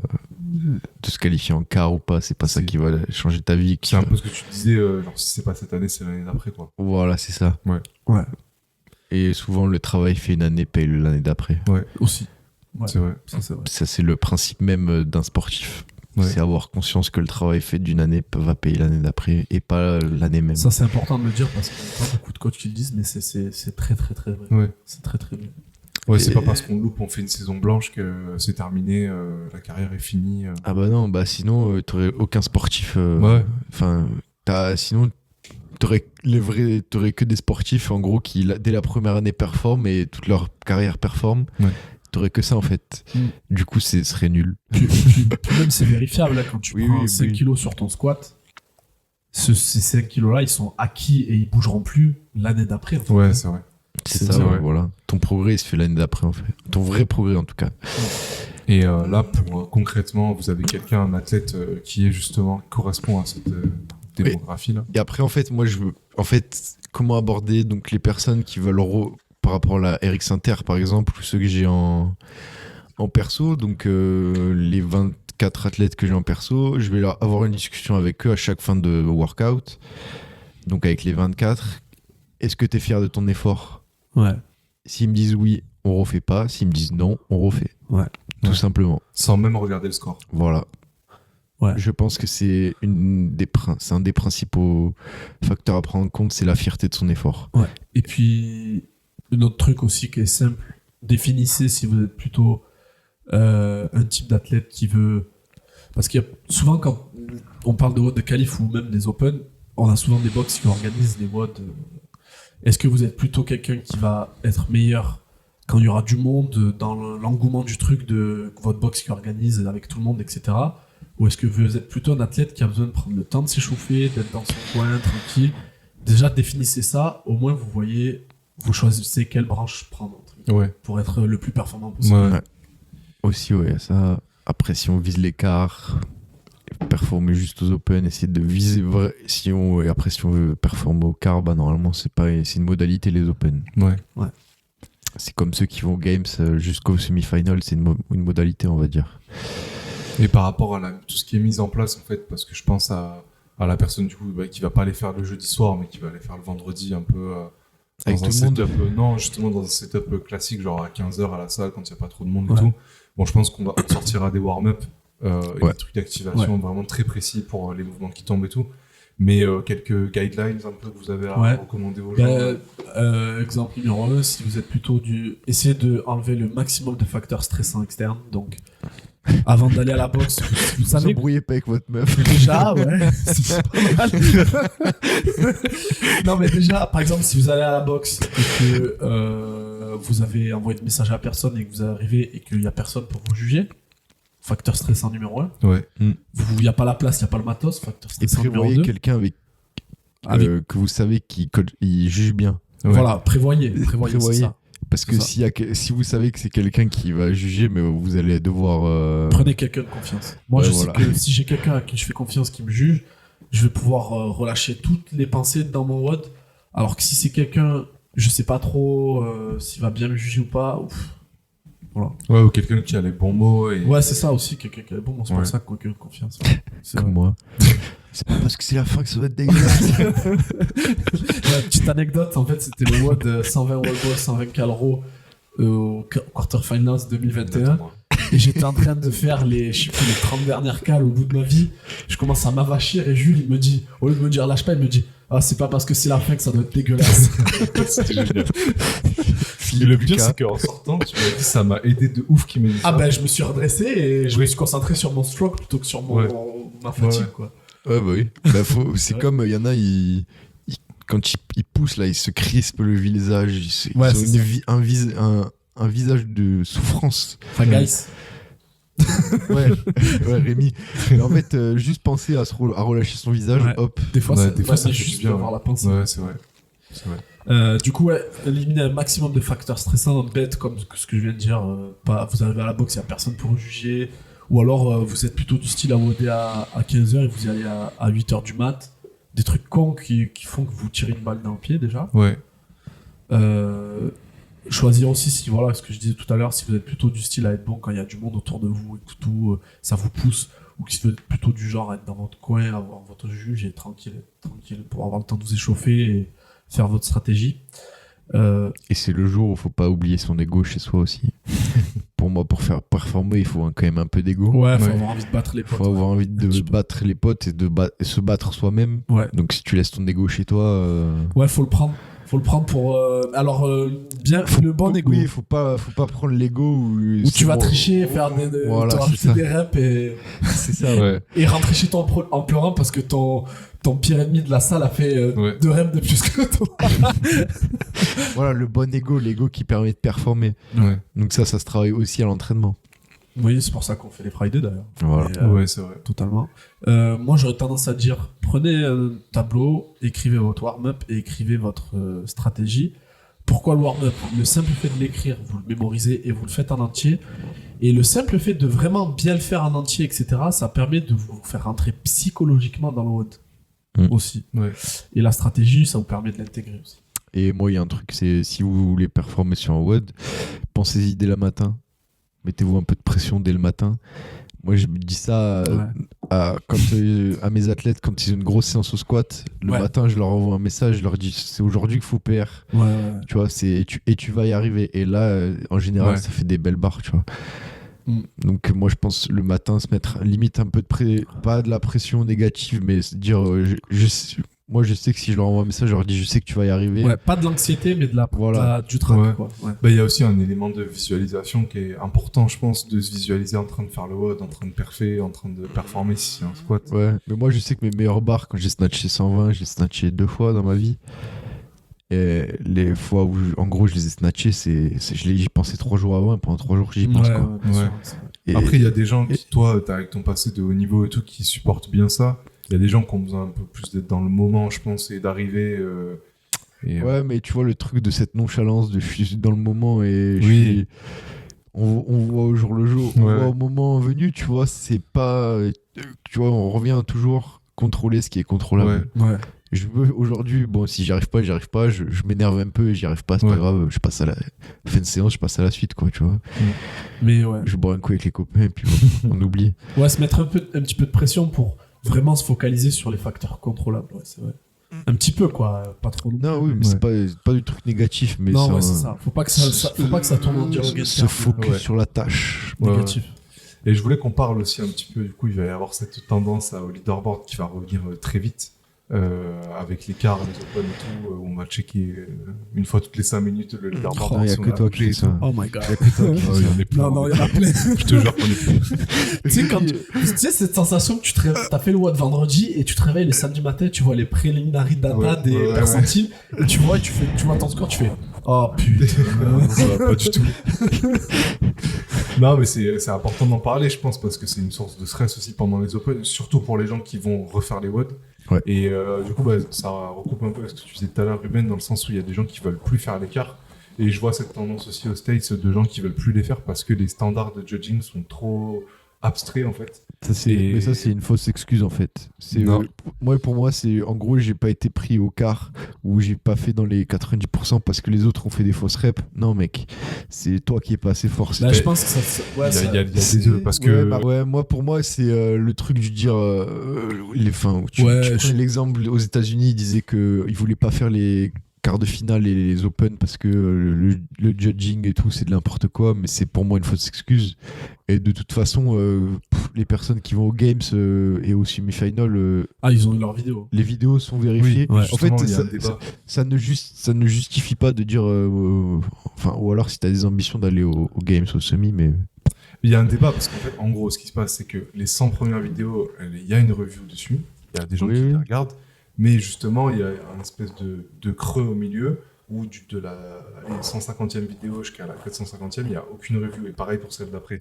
De se qualifier en quart ou pas, c'est pas ça qui va changer ta vie. C'est un peu ce que tu disais, genre si c'est pas cette année, c'est l'année d'après, quoi. Voilà, c'est ça. Ouais. Et souvent, le travail fait une année paye l'année d'après. Ouais, aussi. Ouais. C'est vrai. Ça, c'est le principe même d'un sportif. Ouais. C'est avoir conscience que le travail fait d'une année va payer l'année d'après et pas l'année même. Ça, c'est important de le dire parce qu'il y a pas beaucoup de coachs qui le disent, mais c'est très, très, très vrai. Ouais. C'est très, très bien. Ouais, c'est pas parce qu'on loupe, on fait une saison blanche que c'est terminé, la carrière est finie. Ah bah non, sinon, t'aurais aucun sportif. Enfin, sinon, t'aurais que des sportifs en gros qui dès la première année performent et toute leur carrière performe. Ouais. T'aurais que ça en fait. Du coup, ce serait nul. Puis même c'est vérifiable là, quand tu prends 5 kilos sur ton squat. Ces 5 kilos là, ils sont acquis et ils bougeront plus l'année d'après. En fait. Ouais, c'est vrai. C'est ça, voilà. Ton progrès, il se fait l'année d'après en fait. Ton vrai progrès en tout cas. Et là, concrètement, vous avez un athlète qui est justement correspond à cette démographie là. Et après, en fait, moi, comment aborder donc les personnes qui veulent par rapport à la RX Inter, par exemple, ou ceux que j'ai en perso, donc les 24 athlètes que j'ai en perso, je vais avoir une discussion avec eux à chaque fin de workout. Donc avec les 24, est-ce que tu es fier de ton effort ? Ouais. S'ils me disent oui, on refait pas. S'ils me disent non, on refait. Ouais. Tout simplement. Sans même regarder le score. Voilà. Ouais. Je pense que c'est un des principaux facteurs à prendre en compte, c'est la fierté de son effort. Ouais. Et puis, un autre truc aussi qui est simple, définissez si vous êtes plutôt un type d'athlète qui veut... Parce qu'il y a souvent, quand on parle de WOD de qualif ou même des Open, on a souvent des box qui organisent des WOD. Est-ce que vous êtes plutôt quelqu'un qui va être meilleur quand il y aura du monde, dans l'engouement du truc de votre box qui organise avec tout le monde, etc. Ou est-ce que vous êtes plutôt un athlète qui a besoin de prendre le temps de s'échauffer, d'être dans son coin, tranquille? Déjà, définissez ça, au moins vous choisissez quelle branche prendre pour être le plus performant possible. Ouais. Aussi, ouais, ça. Après, si on vise l'écart, performer juste aux Open, essayer de viser et après, si on veut performer au quart, normalement, c'est une modalité, les Open. Ouais. C'est comme ceux qui vont aux Games jusqu'au semi-final, c'est une modalité, on va dire. Et par rapport à tout ce qui est mis en place, en fait, parce que je pense à la personne du coup qui va pas aller faire le jeudi soir, mais qui va aller faire le vendredi un peu avec tout le monde. Non, justement dans un setup classique, genre à 15h à la salle quand il n'y a pas trop de monde et tout. Bon, je pense qu'on sortira des warm-up et des trucs d'activation vraiment très précis pour les mouvements qui tombent et tout. Mais quelques guidelines un peu que vous avez à recommander aux gens. Exemple numéro 1, si vous êtes plutôt essayez de enlever le maximum de facteurs stressants externes. Donc, avant d'aller à la boxe, vous savez. Ne brouillez pas avec votre meuf. Déjà, ouais, c'est pas mal. Non, mais déjà, par exemple, si vous allez à la boxe et que vous avez envoyé de message à personne et que vous arrivez et qu'il n'y a personne pour vous juger, facteur stressant numéro 1. Ouais. Il n'y a pas la place, il n'y a pas le matos, facteur stressant numéro 2. Et prévoyez quelqu'un que vous savez qu'il juge bien. Ouais. Voilà, prévoyez. C'est ça. Parce que si vous savez que c'est quelqu'un qui va juger, mais vous allez devoir... Prenez quelqu'un de confiance. Moi, je sais que si j'ai quelqu'un à qui je fais confiance qui me juge, je vais pouvoir relâcher toutes les pensées dans mon WOD. Alors que si c'est quelqu'un, je sais pas trop s'il va bien me juger ou pas. Voilà. Ouais, ou quelqu'un qui a les bons mots. Ouais, c'est ça aussi, quelqu'un qui a les bons mots. C'est pour ça qu'on a quelqu'un de confiance. C'est comme moi. C'est pas parce que c'est la fin que ça va être dégueulasse. Petite anecdote, en fait, c'était le WOD 120 wall ball, 120 calro au quarterfinals 2021. Et j'étais en train de faire les 30 dernières cales au bout de ma vie. Je commence à m'avachir et Jules, il me dit, au lieu de me dire lâche pas, il me dit c'est pas parce que c'est la fin que ça doit être dégueulasse. C'était génial. Et le pire, c'est qu'en sortant, tu m'as dit ça m'a aidé de ouf qu'il m'ait dit ça. Je me suis redressé et je me suis concentré sur mon stroke plutôt que sur ma fatigue, quoi. Ouais, bah oui. C'est comme, il y en a, quand ils poussent, là, ils se crispent le visage. Ils ont un visage de souffrance. Enfin, guys. ouais, Rémi. Mais en fait, juste penser à relâcher son visage, hop. Des fois, c'est juste bien avoir la pensée. Ouais, c'est vrai. Du coup, éliminer un maximum de facteurs stressants, bêtes comme ce que je viens de dire. Vous arrivez à la boxe, il n'y a personne pour vous juger. Ou alors, vous êtes plutôt du style à WOD à 15h et vous y allez à 8h du mat. Des trucs cons qui font que vous tirez une balle dans le pied, déjà. Ouais. Choisir aussi, ce que je disais tout à l'heure, si vous êtes plutôt du style à être bon quand il y a du monde autour de vous et que tout, ça vous pousse, ou si vous êtes plutôt du genre à être dans votre coin, avoir votre juge et tranquille pour avoir le temps de vous échauffer et faire votre stratégie. Et c'est le jour où il faut pas oublier son ego chez soi aussi. Pour moi, pour faire performer, il faut quand même un peu d'ego. Ouais, faut avoir envie de battre les potes. Faut avoir envie de battre les potes et et se battre soi-même. Ouais. Donc si tu laisses ton ego chez toi... Ouais, faut le prendre. Faut le prendre pour... bien, le bon ego. Oui, faut pas prendre l'ego où tu vas tricher, faire rajouter des reps et... C'est ça, ouais. Et rentrer chez toi en pleurant parce que ton pire ennemi de la salle a fait 2 reps de plus que toi. Voilà, le bon ego, l'ego qui permet de performer. Ouais. Donc ça se travaille aussi à l'entraînement. Oui, c'est pour ça qu'on fait les Fridays d'ailleurs. Voilà. Ouais, c'est vrai. Totalement. Moi, j'aurais tendance à dire, prenez un tableau, écrivez votre warm-up et écrivez votre stratégie. Pourquoi le warm-up ? Le simple fait de l'écrire, vous le mémorisez et vous le faites en entier. Et le simple fait de vraiment bien le faire en entier, etc., ça permet de vous faire rentrer psychologiquement dans le WOD aussi. Ouais. Et la stratégie, ça vous permet de l'intégrer aussi. Et moi, il y a un truc, c'est si vous voulez performer sur un WOD, pensez-y dès le matin. Mettez-vous un peu de pression dès le matin. Moi, je me dis ça à mes athlètes quand ils ont une grosse séance au squat. Le matin, je leur envoie un message, je leur dis c'est aujourd'hui qu'il faut PR. Ouais. Tu vois, tu vas y arriver. Et là, en général, ça fait des belles barres, tu vois. Donc moi je pense le matin se mettre limite un peu pas de la pression négative, mais se dire moi je sais que si je leur envoie un message, je leur dis je sais que tu vas y arriver. Ouais, pas de l'anxiété, mais du travail. Quoi. Ouais. Bah, il y a aussi un élément de visualisation qui est important, je pense, de se visualiser en train de faire le WOD, en train de perfer, en train de performer si c'est un squat. Ouais, mais moi je sais que mes meilleures barres, quand j'ai snatché 120, j'ai snatché 2 fois dans ma vie. Et les fois où en gros je les ai snatchés, j'y pensais 3 jours avant, et pendant 3 jours j'y pense. Quoi. Et après, il y a des gens qui, toi, avec ton passé de haut niveau et tout, qui supportent bien ça. Il y a des gens qui ont besoin un peu plus d'être dans le moment, je pense, et d'arriver. Ouais, mais tu vois le truc de cette nonchalance, de je suis dans le moment et on voit au jour le jour, on voit au moment venu, tu vois, c'est pas. Tu vois, on revient toujours contrôler ce qui est contrôlable. Ouais. Je veux aujourd'hui, bon, si j'y arrive pas, je m'énerve un peu et j'y arrive pas, c'est pas grave, je passe à la fin de séance, je passe à la suite, quoi, tu vois. Mais ouais. Je bois un coup avec les copains et puis on oublie. Ouais, se mettre un petit peu de pression pour vraiment se focaliser sur les facteurs contrôlables, ouais, c'est vrai. Un petit peu, quoi, pas trop. Non, oui, mais c'est pas du truc négatif, mais non, ouais, c'est ça. Faut pas que ça tourne en dialogue. Se focus sur la tâche. Négatif. Et je voulais qu'on parle aussi un petit peu, du coup, il va y avoir cette tendance au leaderboard qui va revenir très vite. Avec les quarts, les open et tout, on va checker une fois toutes les 5 minutes le leaderboard. Il n'y a que toi qui fais ça. Oh my god. Il y a que toi qui fais ça. Non, il y en a plein. Je te jure qu'on est plein. Tu sais, cette sensation que t'as fait le WOD vendredi et tu te réveilles le samedi matin, tu vois les preliminary data des percentiles, et tu vois ton score, tu fais oh putain. Ça va pas du tout. Non, mais c'est important d'en parler, je pense, parce que c'est une source de stress aussi pendant les open, surtout pour les gens qui vont refaire les WOD. Ouais. Et du coup, ça recoupe un peu ce que tu disais tout à l'heure, Ruben, dans le sens où il y a des gens qui veulent plus faire l'écart. Et je vois cette tendance aussi aux States de gens qui veulent plus les faire parce que les standards de judging sont trop abstraits, en fait. Mais ça, c'est une fausse excuse, en fait. Pour moi, c'est en gros, j'ai pas été pris au quart ou j'ai pas fait dans les 90% parce que les autres ont fait des fausses reps. Non, mec, c'est toi qui es pas assez fort. Là, je pense que ça. Ouais, il y a des deux. Parce que. Moi, pour moi, c'est le truc du dire. Tu prends l'exemple aux États-Unis, ils disaient qu'ils voulaient pas faire les quarts de finale et les open parce que le judging et tout c'est de n'importe quoi, mais c'est pour moi une fausse excuse. Et de toute façon les personnes qui vont aux games et au semi-final ils ont eu leurs vidéos, les vidéos sont vérifiées. En fait ça ne justifie pas de dire ou alors si t'as des ambitions d'aller aux games, au semi, mais il y a un débat parce qu'en fait en gros ce qui se passe c'est que les 100 premières vidéos il y a une review dessus, il y a des gens qui les regardent. Mais justement, il y a un espèce de creux au milieu où de la 150e vidéo jusqu'à la 450e, il n'y a aucune review. Et pareil pour celle d'après.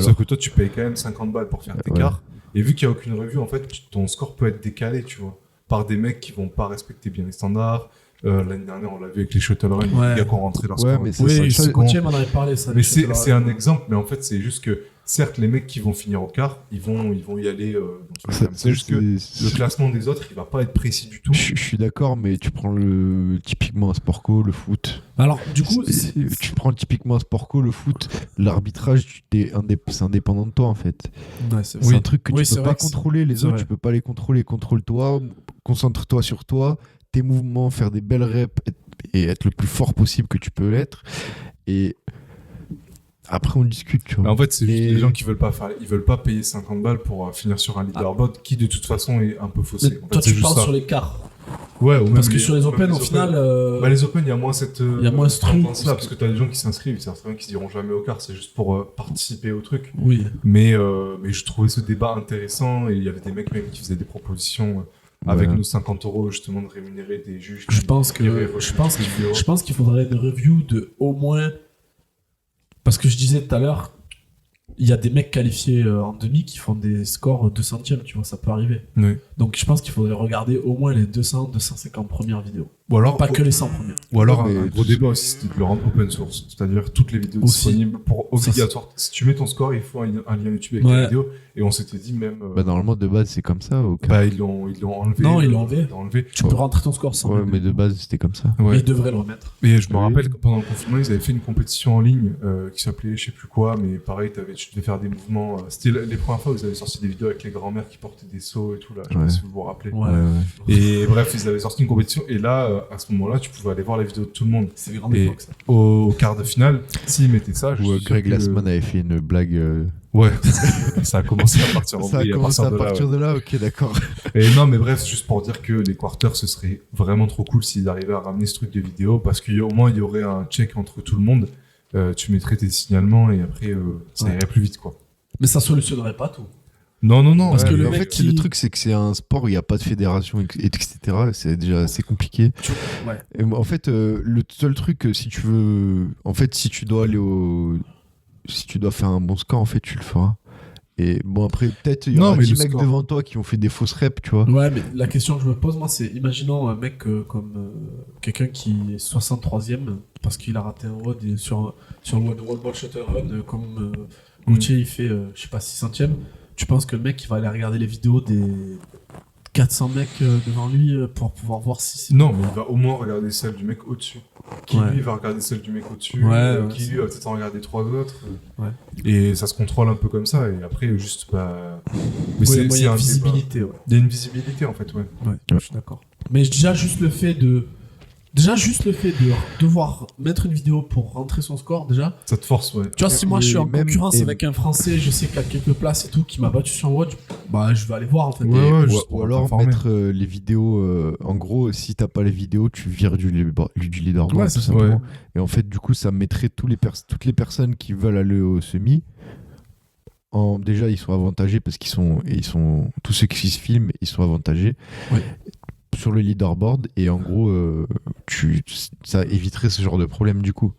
Sauf que toi, tu payes quand même 50 balles pour faire tes quarts. Et vu qu'il n'y a aucune review, en fait, ton score peut être décalé, tu vois, par des mecs qui ne vont pas respecter bien les standards. L'année dernière, on l'a vu avec les shuttle runs, les gars qui ont rentré leur score. Ce Gauthier m'en avait parlé, ça. Mais c'est un exemple, mais en fait, c'est juste que certes, les mecs qui vont finir au quart, ils vont y aller. C'est juste que le classement des autres, il va pas être précis du tout. Je suis d'accord, mais tu prends typiquement un sport co, le foot. Alors, du coup, tu prends typiquement un sport co, le foot, l'arbitrage, c'est indépendant de toi en fait. Ouais, c'est un truc que tu peux pas contrôler. Les autres, tu peux pas les contrôler. Contrôle-toi, concentre-toi sur toi, tes mouvements, faire des belles reps et être le plus fort possible que tu peux l'être. Et après, on discute, tu vois. En fait, c'est juste les gens qui veulent pas payer 50 balles pour finir sur un leaderboard qui, de toute façon, est un peu faussé. Toi, tu parles sur les quarts. Ouais, parce que sur les Open, au final. Les Open, il y a moins cette. Il y a moins ce truc. Parce que t'as des gens qui s'inscrivent, ils savent très bien qu'ils iront jamais au quart, c'est juste pour participer au truc. Oui. Mais je trouvais ce débat intéressant et il y avait des mecs même qui faisaient des propositions. Avec nos 50 € justement de rémunérer des juges. Je pense qu'il faudrait une review de au moins. Parce que je disais tout à l'heure, il y a des mecs qualifiés en demi qui font des scores 200e, tu vois, ça peut arriver. Oui. Donc je pense qu'il faudrait regarder au moins les 200-250 premières vidéos. Ou alors, pas que les 100 premières. Ou alors un gros débat aussi, c'était de le rendre open source. C'est-à-dire toutes les vidéos disponibles pour obligatoire. Si tu mets ton score, il faut un lien YouTube avec la vidéo. Et on s'était dit même. Normalement, de base, c'est comme ça. Ils l'ont enlevé. Non, ils l'ont enlevé. Tu peux rentrer ton score sans. Ouais, mais de base, c'était comme ça. Ouais. Ils devraient le remettre. Et je me rappelle que pendant le confinement, ils avaient fait une compétition en ligne qui s'appelait je sais plus quoi, mais pareil, tu devais faire des mouvements. C'était les premières fois où ils avaient sorti des vidéos avec les grands-mères qui portaient des seaux et tout, là. Je sais pas si vous vous rappelez. Ouais. Et bref, ils avaient sorti une compétition. Et là, à ce moment-là, tu pouvais aller voir les vidéos de tout le monde. C'est une grande Et époque, ça. au quart de finale, s'ils mettaient ça, je Où suis sûr Greg que- Glassman avait fait une blague. Ouais, ça a commencé à partir en Ça a vrille commencé à de là, partir ouais. de là, ok, d'accord. Et non, mais bref, juste pour dire que les quarters, ce serait vraiment trop cool s'ils arrivaient à ramener ce truc de vidéo, parce qu'au moins, il y aurait un check entre tout le monde. Tu mettrais tes signalements et après, ça irait plus vite, quoi. Mais ça solutionnerait pas tout. Non, Parce que Ouais, le mais en mec fait, qui- le truc, c'est que c'est un sport où il n'y a pas de fédération, etc. C'est déjà assez compliqué. Ouais. Et en fait, le seul truc, si tu veux. En fait, si tu dois aller au. Si tu dois faire un bon score, en fait, tu le feras. Et bon, après, peut-être, il y Non, aura mais 10 le mecs score. devant toi qui ont fait des fausses reps, tu vois. Ouais, mais la question que je me pose, moi, c'est imaginons un mec comme quelqu'un qui est 63e parce qu'il a raté un WOD et sur le WOD Wall Ball Shuttle Run, comme Gauthier, il fait, je sais pas, 600e. Tu penses que le mec, il va aller regarder les vidéos des 400 mecs devant lui pour pouvoir voir si c'est. Non, mais il va au moins regarder celle du mec au-dessus. Qui Ouais. lui va regarder celle du mec au-dessus. Ouais, qui c'est lui va peut-être en regarder 3 autres. Ouais. Et ça se contrôle un peu comme ça. Et après, juste, bah. Mais Ouais, moi, il y a un une débat. visibilité, ouais. Il y a une visibilité, en fait, ouais. Ouais, je suis d'accord. Mais déjà, juste le fait de devoir mettre une vidéo pour rentrer son score, déjà. Ça te force, ouais. Tu vois, si moi je suis en même- concurrence et- avec un Français, je sais qu'il y a quelques places et tout, qui m'a battu sur WOD, bah je vais aller voir en fait. Ouais, Et- ouais, ou, juste pour ou alors t'informer. mettre les vidéos. En gros, si t'as pas les vidéos, tu vires du leaderboard, Ouais, tout c'est ça. simplement. Ouais. Et en fait, du coup, ça mettrait toutes les personnes qui veulent aller au semi. Déjà, ils sont avantagés parce qu'ils sont tous ceux qui se filment, ils sont avantagés Ouais. sur le leaderboard. Et en gros, ça éviterait ce genre de problème du coup.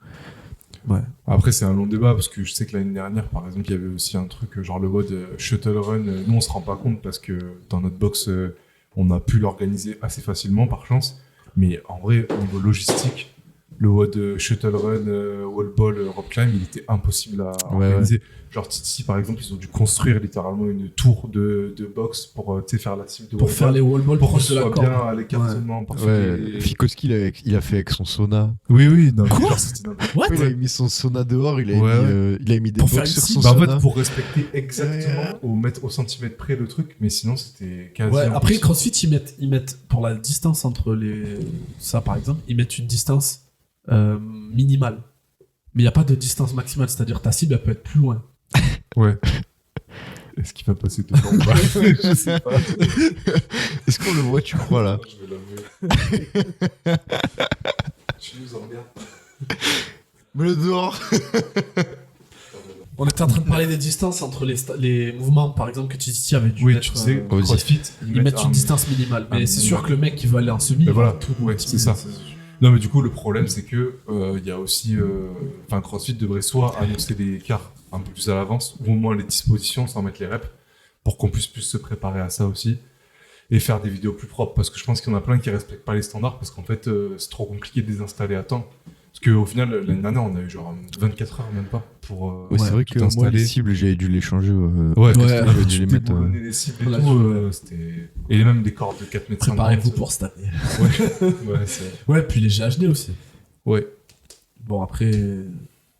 Ouais. Après, c'est un long débat parce que je sais que l'année dernière, par exemple, il y avait aussi un truc genre le WOD Shuttle Run. Nous, on se rend pas compte parce que dans notre box, on a pu l'organiser assez facilement par chance. Mais en vrai, au niveau logistique, le WOD Shuttle Run, Wall Ball, Rope Climb, il était impossible à organiser. Genre, Titi, par exemple, ils ont dû construire littéralement une tour de box pour faire la cible de Pour wall faire ball, les wall balls pour que proches ce de la soit corde. bien à l'écartement. parce que Ouais, les- Fikowski, il a fait avec son sauna. Oui, oui. Non, mais Quoi genre, c'était n'importe What Il a mis son sauna dehors, il a Ouais, mis des Pour faire box une sur cible. son Bah, en sauna. fait, pour respecter exactement au centimètre près le truc, mais sinon c'était quasi. Ouais, après impossible. CrossFit, ils mettent pour la distance entre les. Ça par exemple, ils mettent une distance minimale. Mais il n'y a pas de distance maximale, c'est-à-dire ta cible, elle peut être plus loin. Ouais. Est-ce qu'il va passer devant ou pas Je sais pas. Est-ce qu'on le voit, tu crois, là? Je vais l'avouer. Tu nous en regardes. Mets-le dehors. On était en train de parler des distances entre les mouvements, par exemple, que Titi avait dû Oui, mettre. tu sais, vas-y. CrossFit, ils mettent une distance minimale. Mais c'est sûr que le mec qui veut aller en semi. Mais il voilà, va tout ouais, optimiser. c'est ça. Non, mais du coup, le problème, c'est que il y a aussi. Enfin, CrossFit devrait soit annoncer des quarts un peu plus à l'avance, ou au moins les dispositions sans mettre les reps, pour qu'on puisse plus se préparer à ça aussi. Et faire des vidéos plus propres, parce que je pense qu'il y en a plein qui respectent pas les standards, parce qu'en fait, c'est trop compliqué de les installer à temps. Parce qu'au final, l'année dernière, on a eu genre 24 heures, même pas, pour Ouais, c'est vrai tout que moi, installer. les cibles, j'avais dû les changer. Ouais, j'avais dû les mettre. déboulonner les cibles et Voilà, tout, c'était... Et même des cordes de 4 mètres. Préparez-vous pour cette année. Ouais, c'est... Ouais, puis les GHD aussi. Ouais. Bon, après,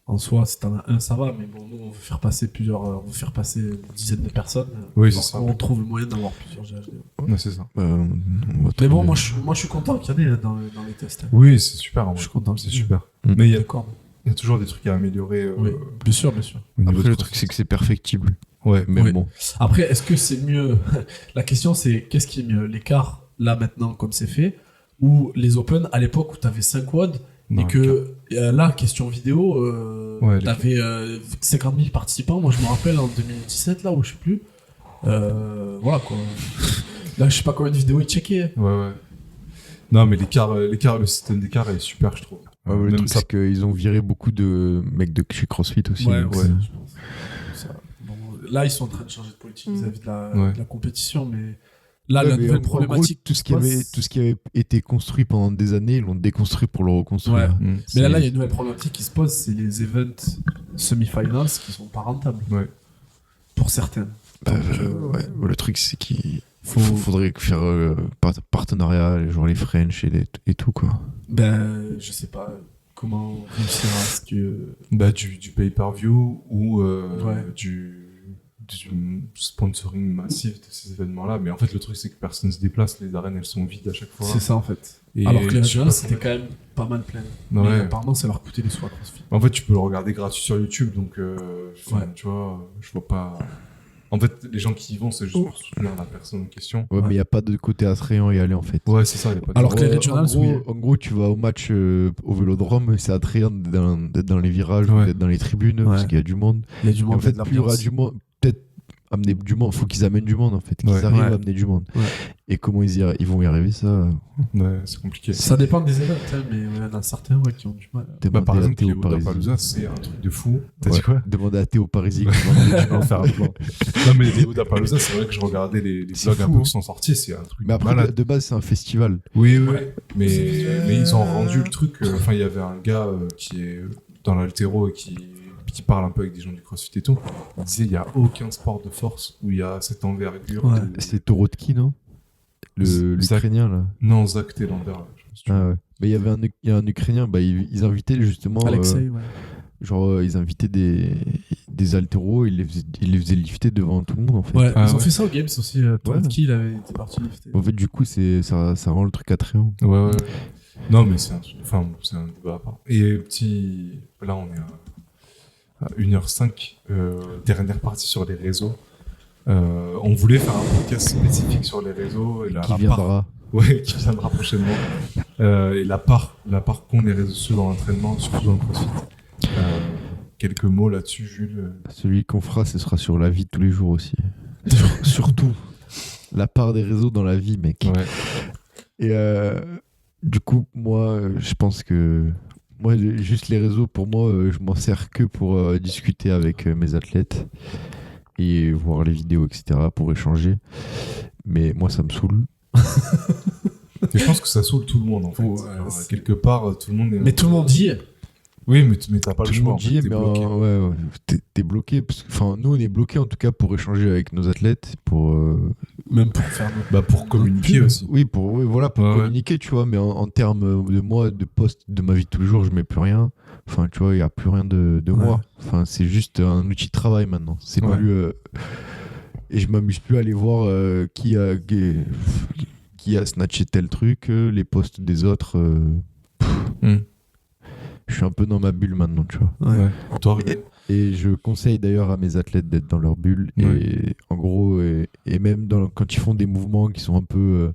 en soi, si t'en as un, ça va, mais bon, nous, on veut faire passer on veut faire passer une dizaine de personnes. Oui, Alors, c'est ça. on trouve le moyen d'avoir plusieurs GHD. Ouais, c'est ça. On va Mais bon, trouver. moi, je suis content qu'il y en ait dans les tests. Oui, c'est super. En Je vrai. suis content. C'est super. Mm. Mais il y a D'accord. toujours des trucs à améliorer. Oui, bien sûr, bien sûr. Au niveau Après, de le truc, CrossFit. c'est que c'est perfectible. Ouais, Mais Oui. bon. Après, est-ce que c'est mieux La question, c'est qu'est-ce qui est mieux L'écart, là, maintenant, comme c'est fait, ou les Open, à l'époque où t'avais 5 WOD, Non, et que là, question vidéo, Ouais, t'avais 50 000 participants. Moi, je me rappelle en 2017, là, où je sais plus. Voilà, quoi. Là, je sais pas combien de vidéos ils checkaient. Ouais. Non, mais le système d'écart est super, je trouve. Ouais, le Même truc, ça. c'est qu'ils ont viré beaucoup de mecs de chez CrossFit aussi. Ouais, donc ouais. c'est- je pense. Ça, bon, là, ils sont en train de changer de politique vis-à-vis de Ouais. la compétition, mais là, Ouais, la mais nouvelle en gros, problématique. tout ce qui avait été construit pendant des années, ils l'ont déconstruit pour le reconstruire. Ouais. Mm. Mais là, il y a une nouvelle problématique qui se pose, c'est les events semi-finals qui sont pas rentables. Ouais. Pour certains. Bah, Donc, ouais. Le truc, c'est qu'il faut- faudrait faire partenariat, genre les French et tout, quoi. Ben, je sais pas comment réussir à ce que. Bah, du pay-per-view ou Ouais. du sponsoring massif de ces événements-là. Mais en fait, le truc, c'est que personne se déplace. Les arènes, elles sont vides à chaque fois. C'est ça, en fait. Et Alors que les je sais régionales, pas c'était comment- quand même pas mal plein. Ouais. Mais apparemment, ça leur coûtait des sous à CrossFit. En fait, tu peux le regarder gratuit sur YouTube, donc Ouais. tu vois, je vois pas. En fait, les gens qui y vont, c'est juste pour soutenir la personne en question. Ouais, mais il n'y a pas de côté attrayant à y aller en fait. Ouais, c'est ça. Y a pas de- Alors que les En régionales, gros, oui. en gros, tu vas au match au Vélodrome, c'est attrayant d'être dans les virages, Ouais. d'être dans les tribunes, parce Ouais. qu'il y a du monde. Il y a du Et monde, en fait, il y a de plus il y aura l'ambiance. du monde, peut-être amener du monde, faut qu'ils amènent du monde en fait, qu'ils Ouais. arrivent Ouais. à amener du monde. Ouais. Et comment ils vont y arriver, ça Ouais, c'est compliqué. Ça dépend des événements, mais il y en a certains qui ont du mal. demander Par à exemple, Théo les Parisi. Palooza, c'est un truc de fou. T'as Ouais, dit quoi? demander à Théo Parisi. Je vais en faire un plan. Non, mais les Palooza, c'est vrai que je regardais les C'est vlogs un fou, peu hein. qui sont sortis, c'est un truc Mais après, malade. de base, c'est un festival. Oui, oui. Ouais. Mais C'est- ils ont rendu le truc. Enfin, il y avait un gars qui est dans l'haltéro et qui parle un peu avec des gens du CrossFit et tout. Il disait il n'y a aucun sport de force où il y a cette envergure. Ouais. C'est Torotki, non L'Ukrainien, là. Non, Zach Telander. Là, je sais pas si tu vois. Ah ouais. Mais il y a un Ukrainien, bah, ils invitaient justement. Alexei, ouais. Genre, ils invitaient des haltéros, ils les faisaient lifter devant tout le monde en fait. Ouais, Ah ils ont ouais. fait ça aux Games aussi. Trotsky, il avait été parti lifter. En fait, du coup, ça rend le truc attrayant. Ouais, ouais. Non, mais c'est un truc. Enfin, bon, c'est un débat à part. Et petit. Là, on est à 1h05. Dernière partie sur les réseaux. On voulait faire un podcast spécifique sur les réseaux. Et Qui viendra. Ouais, qui viendra prochainement. Et la part qu'ont les réseaux sociaux dans l'entraînement, surtout dans le CrossFit. Quelques mots là-dessus, Jules. Celui qu'on fera, ce sera sur la vie de tous les jours aussi. Surtout. La part des réseaux dans la vie, mec. Ouais. Et du coup, moi, je pense que. Moi, juste les réseaux, pour moi, je m'en sers que pour discuter avec mes athlètes et voir les vidéos, etc., pour échanger. Mais moi, ça me saoule. Et je pense que ça saoule tout le monde en fait. Ouais, Genre, c'est- quelque part, tout le monde est. Mais tout le monde dit. Oui, mais t'as pas Tout le le choix. monde En fait, dit, t'es mais bloqué. ouais, t'es bloqué. Enfin, nous, on est bloqué en tout cas pour échanger avec nos athlètes, pour. Même pour faire notre. Bah, pour communiquer pub. aussi. Oui, pour Ouais, communiquer, tu vois, mais en termes de moi, de poste de ma vie de tous les jours, je mets plus rien. Enfin, tu vois, il n'y a plus rien de Ouais. moi. Enfin, c'est juste un outil de travail maintenant. C'est Ouais. plus. Et je m'amuse plus à aller voir qui a snatché tel truc, les posts des autres. Je suis un peu dans ma bulle maintenant, tu vois. Ouais. Toi, Ruben. Et je conseille d'ailleurs à mes athlètes d'être dans leur bulle. Ouais. Et en gros, et même quand ils font des mouvements qui sont un peu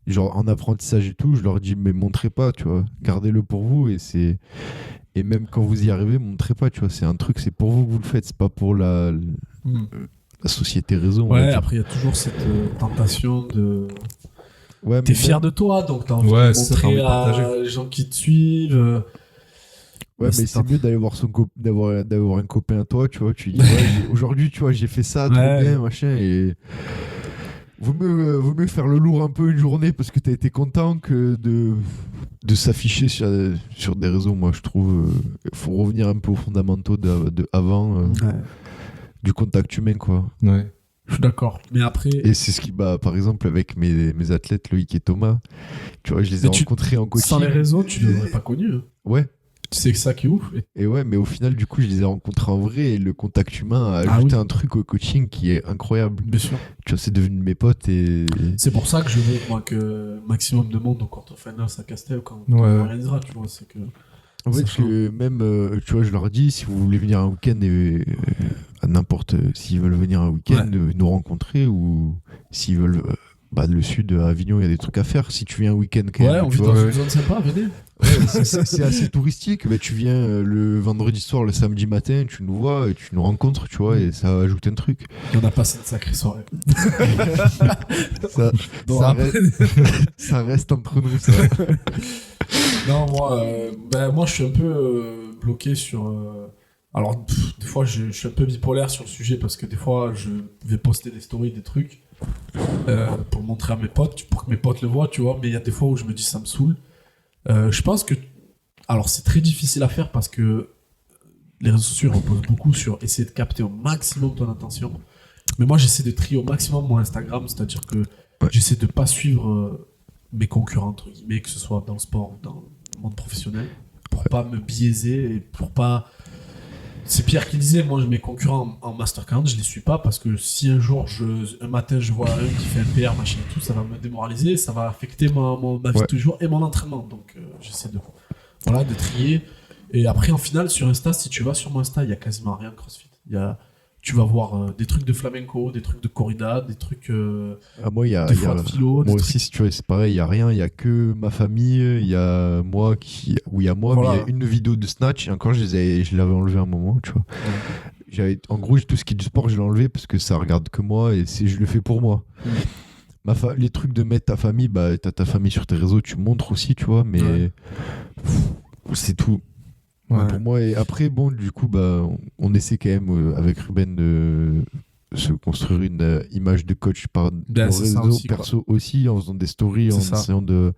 genre en apprentissage et tout, je leur dis mais montrez pas, tu vois. Gardez-le pour vous et même quand vous y arrivez, montrez pas, tu vois. C'est un truc, c'est pour vous que vous le faites, c'est pas pour la société réseau. on va Ouais, dire. après, il y a toujours cette tentation de. Ouais, T'es mais fier de toi, donc t'as envie Ouais, de c'est ça, t'as montrer envie de partager. à les gens qui te suivent. Ouais, mais c'est mieux d'aller voir d'avoir un copain à toi, tu vois. Tu dis, ouais, aujourd'hui, tu vois, j'ai fait ça, trop Ouais. bien, machin. Et vaut mieux faire le lourd un peu une journée parce que t'as été content que de s'afficher sur des réseaux. Moi, je trouve faut revenir un peu aux fondamentaux de avant, Ouais. du contact humain, quoi. Ouais. Je suis d'accord. Mais après. Et c'est ce qui, par exemple, avec mes athlètes, Loïc et Thomas, tu vois, je les ai Mais rencontrés en coaching. Sans les réseaux, tu ne l'aurais pas connu. Hein. Ouais. C'est ça qui est ouf. Et ouais, mais au final, du coup, je les ai rencontrés en vrai et le contact humain a ajouté un truc au coaching qui est incroyable. Bien sûr. Tu vois, c'est devenu mes potes et. C'est pour ça que je veux, moi, que maximum de monde au quarterfinals à Castel quand Ouais. on organisera, tu vois. C'est que. En fait, Sachant- même, tu vois, je leur dis, si vous voulez venir un week-end, à n'importe. S'ils veulent venir un week-end, nous rencontrer ou s'ils veulent. Le sud, à Avignon, il y a des trucs à faire. Si tu viens un week-end, quand même, on tu vit vois, dans une zone sympa, venez. c'est assez touristique. Bah, tu viens le vendredi soir, le samedi matin, tu nous vois et tu nous rencontres, tu vois, et ça ajoute un truc. On a passé une sacrée soirée. Ça, Bon, ça, après- ça reste entre nous, ça. Non, moi, je suis un peu bloqué sur. Alors, des fois, je suis un peu bipolaire sur le sujet parce que des fois, je vais poster des stories, des trucs pour montrer à mes potes, pour que mes potes le voient, tu vois. Mais il y a des fois où je me dis ça me saoule. Je pense que. Alors, c'est très difficile à faire parce que les réseaux sociaux reposent beaucoup sur essayer de capter au maximum ton attention. Mais moi, j'essaie de trier au maximum mon Instagram, c'est-à-dire que j'essaie de pas suivre mes concurrents, entre guillemets, que ce soit dans le sport ou dans le monde professionnel, pour pas me biaiser et pour pas C'est Pierre qui disait, moi mes concurrents en Master 40, je les suis pas parce que si un jour, un matin, je vois un qui fait un PR, machin et tout, ça va me démoraliser, ça va affecter ma vie de tous les jours et mon entraînement. Donc j'essaie de trier. Et après, en finale, sur Insta, si tu vas sur mon Insta, il y a quasiment rien de CrossFit. Tu vas voir des trucs de flamenco, des trucs de corrida, des trucs moi, des fois de philo. Moi aussi, si tu vois, c'est pareil, il n'y a rien, il n'y a que ma famille, il y a moi, mais il y a une vidéo de snatch, et encore, je l'avais enlevé un moment, tu vois. En gros, tout ce qui est du sport, je l'ai enlevé parce que ça regarde que moi, et je le fais pour moi. Les trucs de mettre ta famille, t'as ta famille sur tes réseaux, tu montres aussi, tu vois, mais c'est tout. Ouais. Pour moi, et après, bon, du coup, on essaie quand même avec Ruben de se construire une image de coach par nos réseaux aussi, perso aussi, en faisant des stories, en essayant de.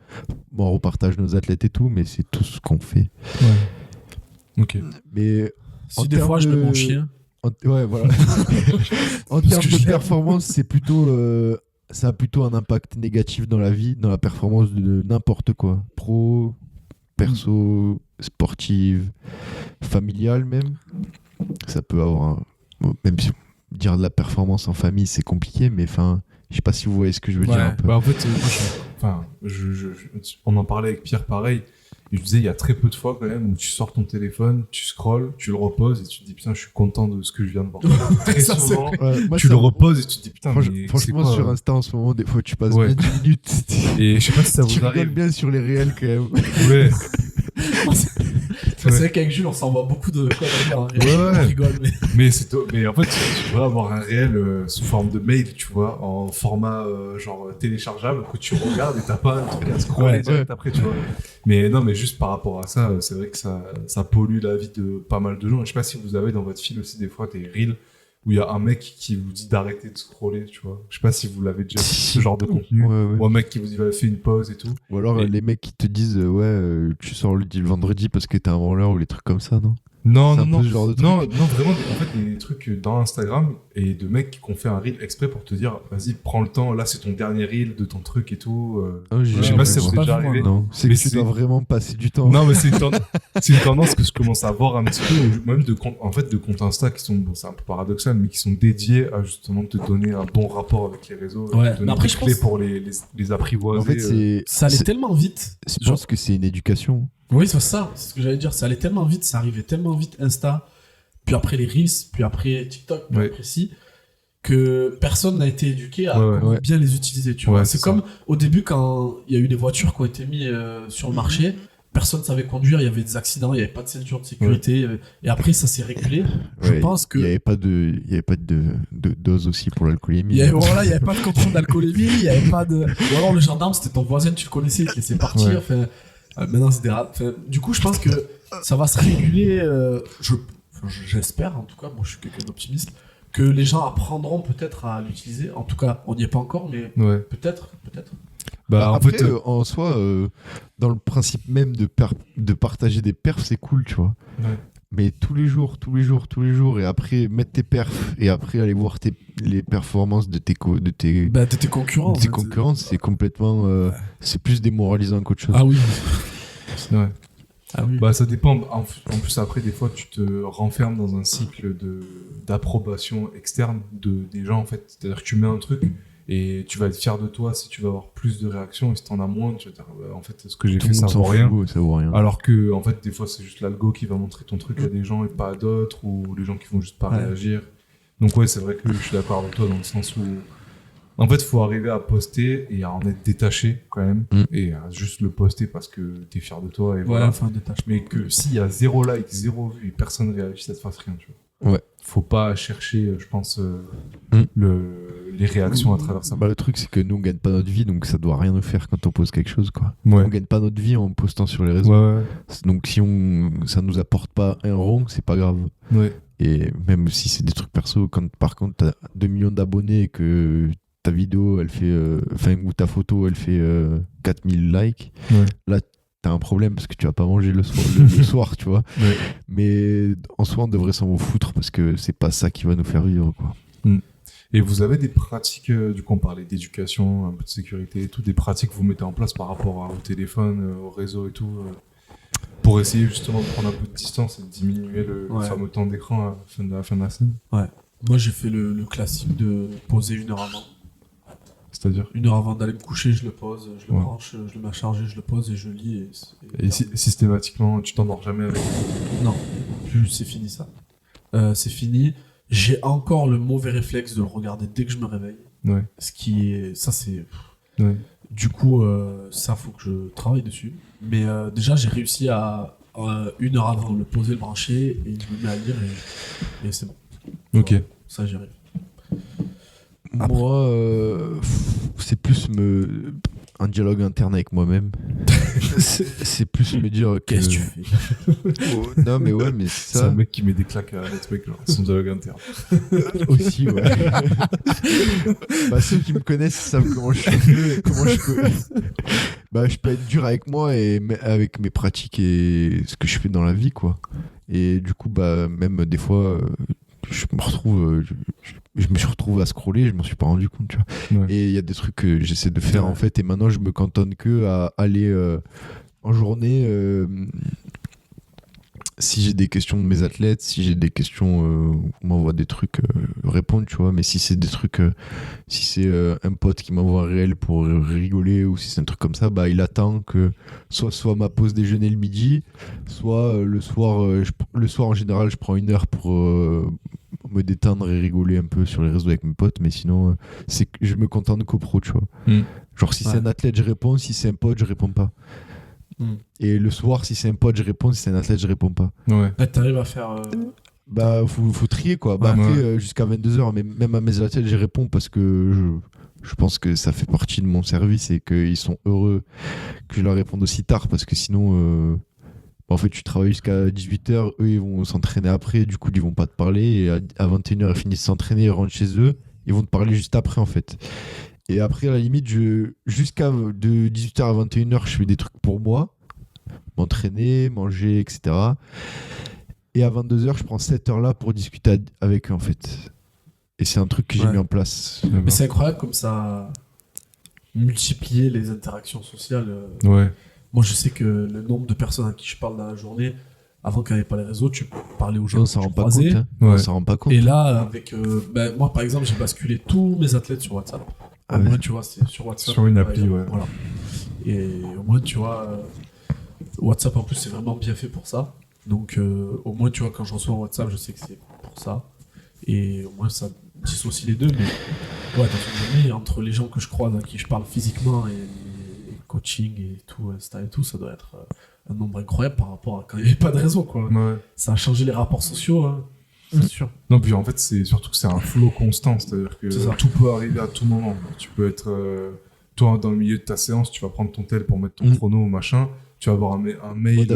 Bon, on repartage nos athlètes et tout, mais c'est tout ce qu'on fait. Ouais. Ok. Mais. Si des fois, je mets mon chien. Ouais, voilà. En termes de performance, c'est plutôt. Ça a plutôt un impact négatif dans la vie, dans la performance de n'importe quoi. Pro, perso, sportive, familiale même. Ça peut avoir même si dire de la performance en famille c'est compliqué, mais enfin je sais pas si vous voyez ce que je veux dire un peu. En fait on en parlait avec Pierre pareil, et je disais il y a très peu de fois quand même où tu sors ton téléphone, tu scrolles, tu le reposes et tu te dis putain je suis content de ce que je viens de voir. Très souvent tu le reposes et tu te dis putain franchement quoi, sur Insta en ce moment des fois tu passes 10 minutes et je sais pas si ça vous tu arrive. rigoles bien sur les réels quand même. Ouais. C'est vrai qu'avec Jules on s'envoie beaucoup de quoi d'ailleurs. On rigole mais en fait tu devrais avoir un réel sous forme de mail, tu vois, en format genre téléchargeable que tu regardes et t'as pas un truc à scroller direct après, tu vois. Mais non, mais juste par rapport à ça, c'est vrai que ça pollue la vie de pas mal de gens. Je sais pas si vous avez dans votre fil aussi des fois des reels où il y a un mec qui vous dit d'arrêter de scroller, tu vois. Je sais pas si vous l'avez déjà vu, ce genre de contenu. Ou un mec qui vous dit fais une pause et tout. Ou alors les mecs qui te disent tu sors le vendredi parce que t'es un branleur ou les trucs comme ça, non? Non, vraiment, en fait, des trucs dans Instagram et de mecs qui ont fait un reel exprès pour te dire, vas-y, prends le temps, là, c'est ton dernier reel de ton truc et tout. Je sais pas si ça vous est déjà arrivé. Non, c'est que tu dois vraiment passer du temps. Non, mais c'est une tendance que je commence à voir un petit peu, même de comptes Insta qui sont, c'est un peu paradoxal, mais qui sont dédiés à justement te donner un bon rapport avec les réseaux, te donner des clés pour les apprivoiser. En fait, ça allait tellement vite. Je pense que c'est une éducation. Oui, c'est ça, c'est ce que j'allais dire. Ça allait tellement vite, ça arrivait tellement vite Insta, puis après les Reels, puis après TikTok, puis après que personne n'a été éduqué à bien les utiliser. Tu vois. C'est comme au début quand il y a eu des voitures qui ont été mises sur le marché, personne ne savait conduire, il y avait des accidents, il n'y avait pas de ceinture de sécurité, et après ça s'est régulé. Je pense que il n'y avait pas de dose aussi pour l'alcoolémie. Il n'y avait pas de contrôle d'alcoolémie, il n'y avait pas de. Ou alors le gendarme c'était ton voisin, tu le connaissais, il te laissait partir. Enfin, maintenant c'est des du coup je pense que ça va se réguler. J'espère en tout cas, moi je suis quelqu'un d'optimiste, que les gens apprendront peut-être à l'utiliser. En tout cas, on n'y est pas encore, mais peut-être. Après, en soi, dans le principe même de partager des perfs, c'est cool, tu vois. Mais tous les jours, et après mettre tes perfs, et après aller voir les performances de tes concurrents. De tes concurrents, c'est complètement. C'est plus démoralisant qu'autre chose. Ah oui. Ouais. Ah oui. Ça dépend. En plus, après, des fois, tu te renfermes dans un cycle d'approbation externe des gens, en fait. C'est-à-dire que tu mets un truc et tu vas être fier de toi si tu vas avoir plus de réactions, et si t'en as moins, tu vas dire, en fait, ce que j'ai fait, ça vaut rien. Alors que, en fait, des fois, c'est juste l'algo qui va montrer ton truc à des gens et pas à d'autres, ou les gens qui vont juste pas réagir. Donc, c'est vrai que je suis d'accord avec toi dans le sens où, en fait, il faut arriver à poster et à en être détaché quand même, et à juste le poster parce que t'es fier de toi, et voilà. Mais que s'il y a 0 like, 0 vue et personne ne réagit, ça te fasse rien, tu vois. Ouais. Faut pas chercher, je pense, les réactions à travers ça. Le truc, c'est que nous, on gagne pas notre vie, donc ça doit rien nous faire quand on pose quelque chose, quoi. Ouais. On gagne pas notre vie en postant sur les réseaux. Ouais. Donc si ça nous apporte pas un rond, c'est pas grave. Ouais. Et même si c'est des trucs perso, quand par contre t'as 2 millions d'abonnés et que ta vidéo, elle fait, ou ta photo, elle fait 4000 likes, là, t'as un problème parce que tu vas pas manger le soir, tu vois. Ouais. Mais en soi, on devrait s'en foutre parce que c'est pas ça qui va nous faire vivre, quoi. Et vous avez des pratiques, du coup on parlait d'éducation, un peu de sécurité et tout, des pratiques que vous mettez en place par rapport au téléphone, au réseau et tout Pour essayer justement de prendre un peu de distance et de diminuer le fameux temps d'écran à la fin de la scène. Ouais. Moi, j'ai fait le classique de poser 1 heure avant. C'est-à-dire 1 heure avant d'aller me coucher, je le pose, je le branche, je le mets à charger, je le pose et je lis. Et systématiquement, tu t'endors jamais avec? Non, c'est fini ça. C'est fini. J'ai encore le mauvais réflexe de le regarder dès que je me réveille. Ouais. Ce qui est... Ça, c'est... Ouais. Du coup, ça, faut que je travaille dessus. Mais déjà, j'ai réussi à 1 heure avant le poser, le brancher, et je me mets à lire, et c'est bon. Ok. Voilà, ça, j'y arrive. Moi, c'est plus un dialogue interne avec moi-même. c'est plus me dire que... Qu'est-ce que tu fais? Non, mais ouais, mais C'est ça... un mec qui met des claques à l'autre mec, genre, son dialogue interne. Aussi, ouais. Bah, ceux qui me connaissent savent comment je peux... Bah, je peux être dur avec moi et avec mes pratiques et ce que je fais dans la vie, quoi. Et du coup, bah, même des fois, je me suis retrouvé à scroller, je m'en suis pas rendu compte, tu vois. Ouais. Et il y a des trucs que j'essaie de faire, en fait, et maintenant, je me cantonne que à aller en journée... si j'ai des questions de mes athlètes, si j'ai des questions, on m'envoie des trucs, répondre, tu vois. Mais si c'est des trucs, si c'est un pote qui m'envoie un réel pour rigoler ou si c'est un truc comme ça, bah il attend que soit ma pause déjeuner le midi, soit le soir. Le soir en général, je prends 1 heure pour me détendre et rigoler un peu sur les réseaux avec mes potes. Mais sinon, c'est que je me contente qu'au pro, tu vois. Genre si c'est un athlète, je réponds. Si c'est un pote, je réponds pas. Et le soir, si c'est un pote, je réponds. Si c'est un athlète, je réponds pas. Ouais. Là, t'arrives à faire... Bah, faut trier, quoi. Bah, après, jusqu'à 22h, mais même à mes athlètes, j'y réponds parce que je pense que ça fait partie de mon service et qu'ils sont heureux que je leur réponde aussi tard parce que sinon, en fait, tu travailles jusqu'à 18h, eux, ils vont s'entraîner après, du coup, ils vont pas te parler. Et à 21h, ils finissent de s'entraîner, ils rentrent chez eux, ils vont te parler juste après, en fait. Et après, à la limite, jusqu'à de 18h à 21h, je fais des trucs pour moi, m'entraîner, manger, etc. Et à 22h, je prends cette heure-là pour discuter avec eux, en fait. Et c'est un truc que j'ai mis en place. Mais c'est incroyable comme ça a multiplié les interactions sociales. Ouais. Moi, je sais que le nombre de personnes à qui je parle dans la journée, avant qu'il n'y avait pas les réseaux, tu parlais aux gens on que s'en tu rend pas croisais. compte. Hein. On s'en rend pas compte. Et là, avec moi, par exemple, j'ai basculé tous mes athlètes sur WhatsApp. Au moins, tu vois, c'est sur WhatsApp. Sur une appli, ouais. Voilà. Et au moins, tu vois, WhatsApp, en plus, c'est vraiment bien fait pour ça. Donc, au moins, tu vois, quand je reçois un WhatsApp, je sais que c'est pour ça. Et au moins, ça dissocie les deux. Mais ouais, dans une journée, entre les gens que je croise, à qui je parle physiquement, et coaching et tout, Insta et tout, ça doit être un nombre incroyable par rapport à quand il n'y avait pas de réseau, quoi. Ouais. Ça a changé les rapports sociaux, hein. C'est sûr. Non, puis en fait, c'est surtout que c'est un flow constant, c'est-à-dire que tout peut arriver à tout moment. Tu peux être, toi, dans le milieu de ta séance, tu vas prendre ton tel pour mettre ton chrono ou machin, tu vas avoir un mail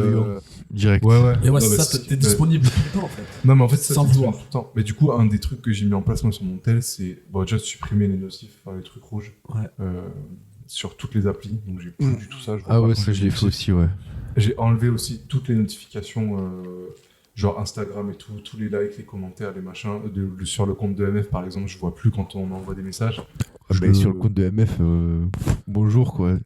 direct. Ouais. Et ouais, c'est ça, t'es disponible tout le temps, en fait. Non, mais en fait, ça, sans vouloir. Tout le temps. Mais du coup, un des trucs que j'ai mis en place moi, sur mon tel, c'est déjà de supprimer les nocifs, les trucs rouges, sur toutes les applis. Donc j'ai plus du tout ça. Ah ouais, ça je l'ai fait aussi, ouais. J'ai enlevé aussi toutes les notifications, genre Instagram et tout, tous les likes, les commentaires, les machins. Sur le compte de MF, par exemple, je vois plus quand on envoie des messages. Sur le compte de MF, bonjour, quoi.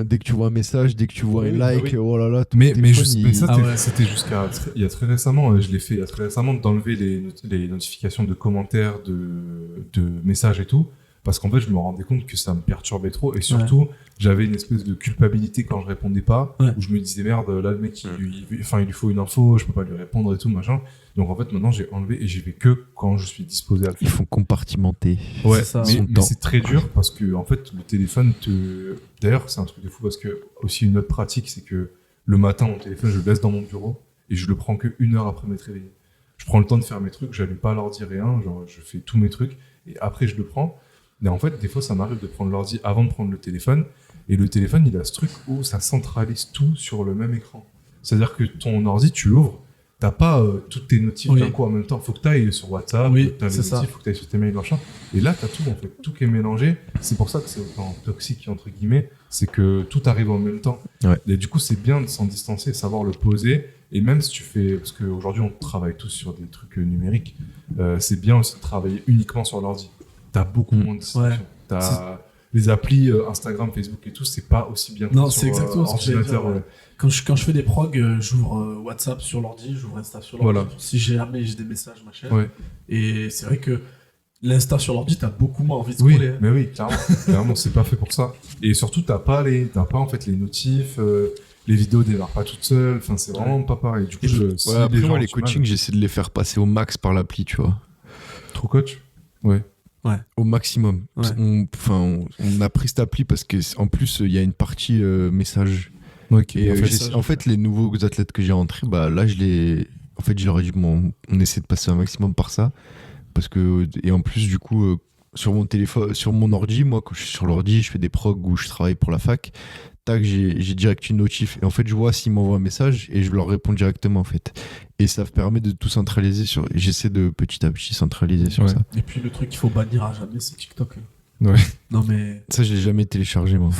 Dès que tu vois un message, dès que tu vois un like, oh là là, mais ça, c'était jusqu'à il y a très récemment, je l'ai fait il y a très récemment, d'enlever les notifications de commentaires, de messages et tout. Parce qu'en fait, je me rendais compte que ça me perturbait trop. Et surtout, j'avais une espèce de culpabilité quand je répondais pas. Où je me disais, merde, là, le mec, il lui faut une info, je peux pas lui répondre et tout, machin. Donc, en fait, maintenant, j'ai enlevé et j'y vais que quand je suis disposé à le faire. Il faut compartimenter. Ouais, mais c'est très dur parce que, en fait, le téléphone D'ailleurs, c'est un truc de fou parce que, aussi, une autre pratique, c'est que le matin, mon téléphone, je le laisse dans mon bureau et je le prends que 1 heure après m'être réveillé. Je prends le temps de faire mes trucs, j'allume pas l'ordi, rien, genre, je fais tous mes trucs et après, je le prends. Mais en fait, des fois, ça m'arrive de prendre l'ordi avant de prendre le téléphone. Et le téléphone, il a ce truc où ça centralise tout sur le même écran. C'est-à-dire que ton ordi, tu l'ouvres, t'as pas toutes tes notifs d'un coup en même temps. Faut que t'ailles sur WhatsApp, faut que t'ailles sur tes mails, machin. Et là, t'as tout, en fait. Tout qui est mélangé. C'est pour ça que c'est autant toxique, entre guillemets. C'est que tout arrive en même temps. Ouais. Et du coup, c'est bien de s'en distancer, savoir le poser. Et même si tu fais... Parce qu'aujourd'hui, on travaille tous sur des trucs numériques. C'est bien aussi de travailler uniquement sur l'ordi. T'as beaucoup moins de distractions. les applis Instagram, Facebook et tout, c'est pas aussi bien Non, que c'est sur exactement ce que j'allais ordinateur. dire, ouais. Quand je fais des progs, j'ouvre WhatsApp sur l'ordi, j'ouvre Insta sur l'ordi. Voilà. Si jamais j'ai des messages, machin. Ouais. Et c'est vrai que l'Insta sur l'ordi, t'as beaucoup moins envie de Oui, scroller. Hein. mais oui, clairement, c'est pas fait pour ça. Et surtout, t'as pas en fait les notifs, les vidéos démarrent pas toutes seules. Enfin, c'est vraiment pas pareil. Du coup, si après, gens moi, ont les du mal- coachings, j'essaie de les faire passer au max par l'appli, tu vois. True Coach. Ouais. Au maximum. Ouais. On a pris cette appli parce qu'en plus, il y a une partie message. Ok. Et en en fait, fait, les nouveaux athlètes que j'ai rentrés, bah là, en fait, je leur ai dit, bon, on essaie de passer un maximum par ça. Parce que, et en plus, du coup, sur mon téléphone, sur mon ordi, moi, quand je suis sur l'ordi, je fais des progs où je travaille pour la fac. Tac, j'ai direct une notif. Et en fait, je vois s'ils m'envoient un message et je leur réponds directement, en fait. Et ça me permet de tout centraliser sur. J'essaie de petit à petit centraliser sur ça. Et puis le truc qu'il faut bannir à jamais, c'est TikTok. Ouais. Non mais. Ça, je l'ai jamais téléchargé, moi.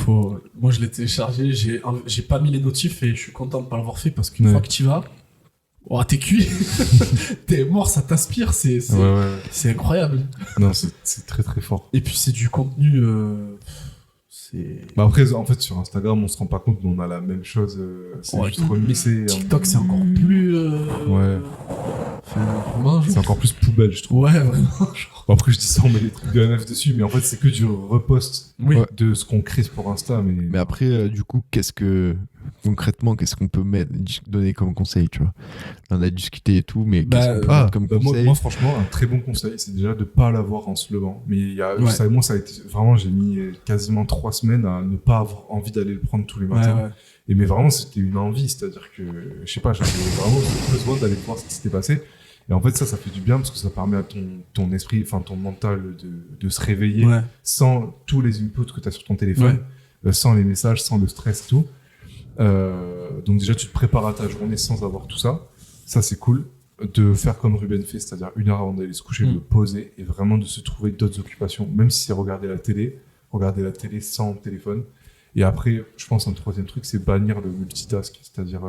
Moi, je l'ai téléchargé, j'ai pas mis les notifs et je suis content de pas l'avoir fait parce qu'une Ouais. fois que tu vas, oh, t'es cuit, t'es mort, ça t'aspire, c'est incroyable. Non, c'est très très fort. Et puis c'est du contenu, c'est. Bah après, en fait, sur Instagram, on se rend pas compte, mais on a la même chose. C'est Ouais, juste remixé. TikTok, c'est encore plus. Ouais. Enfin, vraiment, C'est encore plus poubelle, je trouve. Ouais, vraiment. Genre. Bon, après, je dis ça, on met des trucs de MF dessus, mais en fait, c'est que du repost Oui. de ce qu'on crée pour Insta. Mais après, du coup, concrètement, qu'est-ce qu'on peut donner comme conseil, tu vois? Là, on a discuté et tout, mais qu'est-ce qu'on peut mettre comme conseil? moi, franchement, un très bon conseil, c'est déjà de pas l'avoir en se levant. Mais Ouais. ça a été vraiment, j'ai mis quasiment 3 semaines à ne pas avoir envie d'aller le prendre tous les matins. Ouais. Et mais vraiment, c'était une envie, c'est-à-dire que, je sais pas, j'avais vraiment besoin d'aller voir ce qui s'était passé. Et en fait, ça fait du bien parce que ça permet à ton esprit, enfin ton mental de se réveiller Ouais. sans tous les inputs que tu as sur ton téléphone, sans les messages, sans le stress et tout. Donc déjà, tu te prépares à ta journée sans avoir tout ça. Ça, c'est cool. De faire comme Ruben fait, c'est-à-dire 1 heure avant d'aller se coucher, de le poser et vraiment de se trouver d'autres occupations, même si c'est regarder la télé sans téléphone. Et après, je pense un troisième truc, c'est bannir le multitask. C'est-à-dire,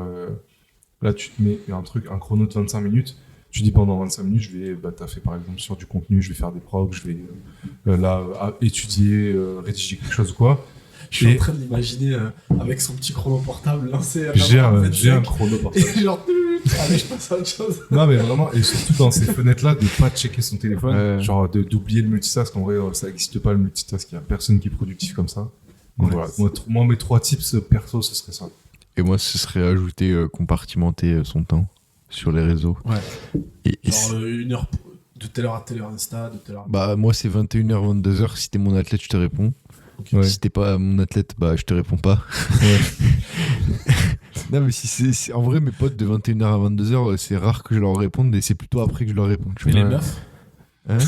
là, tu te mets un chrono de 25 minutes. Tu dis pendant 25 minutes, je vais taffer par exemple sur du contenu, je vais faire des progs, je vais étudier, rédiger quelque chose ou quoi. Je suis en train de l'imaginer avec son petit chrono portable lancé. J'ai un chrono portable. Et genre, allez, je passe à autre chose. Non, mais vraiment, et surtout dans ces fenêtres-là, de pas checker son téléphone, genre d'oublier le multitask. En vrai, ça n'existe pas le multitask, il n'y a personne qui est productif comme ça. Donc voilà, moi, mes 3 tips perso, ce serait ça. Et moi, ce serait ajouter, compartimenter son temps sur les réseaux. Ouais. Et Genre 1 heure de telle heure à telle heure Insta, de telle heure. bah, moi, c'est 21h, 22h. Si t'es mon athlète, je te réponds. Ouais. Si t'es pas mon athlète, bah, je te réponds pas. Non, mais si en vrai, mes potes de 21h à 22h, c'est rare que je leur réponde et c'est plutôt après que je leur réponds. Tu Et vois. les meufs Hein?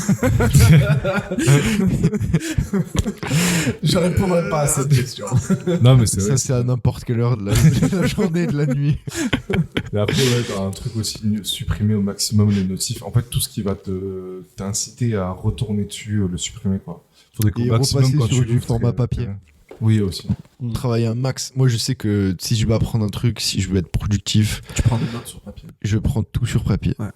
Je répondrai pas à cette question. Non, mais c'est Ça, vrai. c'est à n'importe quelle heure de la journée, de la nuit. Et après, ouais, t'as un truc aussi, supprimer au maximum les notifs. En fait, tout ce qui va t'inciter à retourner dessus, le supprimer, quoi. Faudrait qu'au Et maximum, repasser quand sur tu du format papier. Oui, aussi. Travailler un max. Moi, je sais que si je veux apprendre un truc, si je veux être productif, Tu prends des notes sur papier. je prends tout sur papier. Ouais.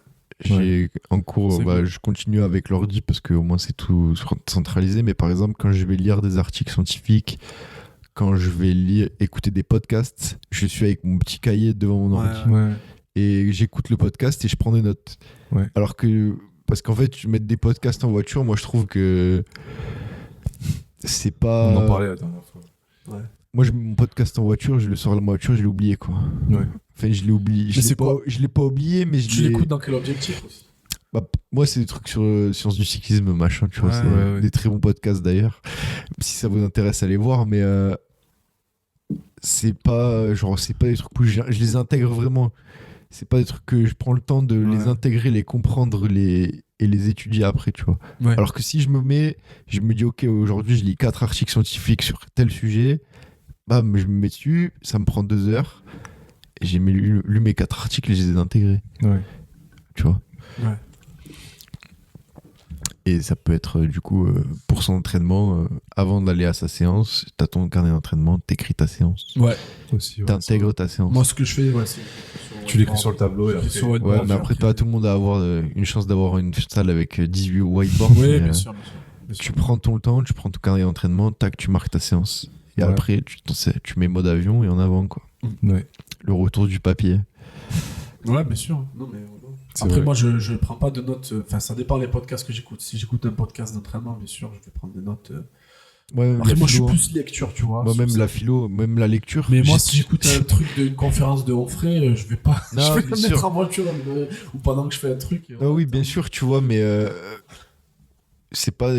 En cours, C'est cool. je continue avec l'ordi parce qu'au moins c'est tout centralisé. Mais par exemple, quand je vais lire des articles scientifiques, quand je vais écouter des podcasts, je suis avec mon petit cahier devant mon ordi. Ouais. Et j'écoute le podcast et je prends des notes. Ouais. Alors que, parce qu'en fait, mettre des podcasts en voiture, moi je trouve que c'est pas. On en parlait la dernière fois. Ouais. Moi, mon podcast en voiture, je le sors de la voiture, je l'ai oublié, quoi. Ouais. Enfin, je l'ai oublié. Mais Je c'est quoi l'ai pas oublié, mais Tu l'écoutes dans quel objectif aussi? Bah, moi, c'est des trucs sur sciences du cyclisme, machin, tu vois. Ouais, C'est ouais. des très bons podcasts d'ailleurs. Si ça vous intéresse, allez voir, mais c'est pas des trucs où je les intègre vraiment. C'est pas des trucs que je prends le temps de les intégrer, les comprendre et les étudier après, tu vois. Ouais. Alors que si je me dis, ok, aujourd'hui, je lis 4 articles scientifiques sur tel sujet, bam, je me mets dessus, ça me prend 2 heures, et j'ai lu mes 4 articles et je les ai intégrés. Ouais. Tu vois. Ouais. Et ça peut être, du coup, pour son entraînement, avant d'aller à sa séance, t'as ton carnet d'entraînement, t'écris ta séance. Ouais. Aussi, ouais. T'intègres ta séance. Moi, ce que je fais, c'est. Tu l'écris sur le tableau et après. Sur Ouais, mais après, pas tout le monde a une chance d'avoir une salle avec 18 whiteboards. Oui, mais, bien sûr. Tu prends ton temps, tu prends ton carnet d'entraînement, tac, tu marques ta séance. Et après, tu mets mode avion et en avant, quoi. Ouais. Le retour du papier. Ouais, bien sûr. Non, mais après, moi, je prends pas de notes. Enfin, ça dépend des podcasts que j'écoute. Si j'écoute un podcast d'entraînement, bien sûr, je vais prendre des notes. Ouais, après, moi, je suis plus lecture, tu vois. Moi, même la philo, même la lecture. Mais moi, si j'écoute un truc d'une conférence de Onfray, je vais pas. Non, je vais bien me sûr. mettre en voiture ou pendant que je fais un truc. Ah oui, bien sûr, tu vois, mais c'est pas.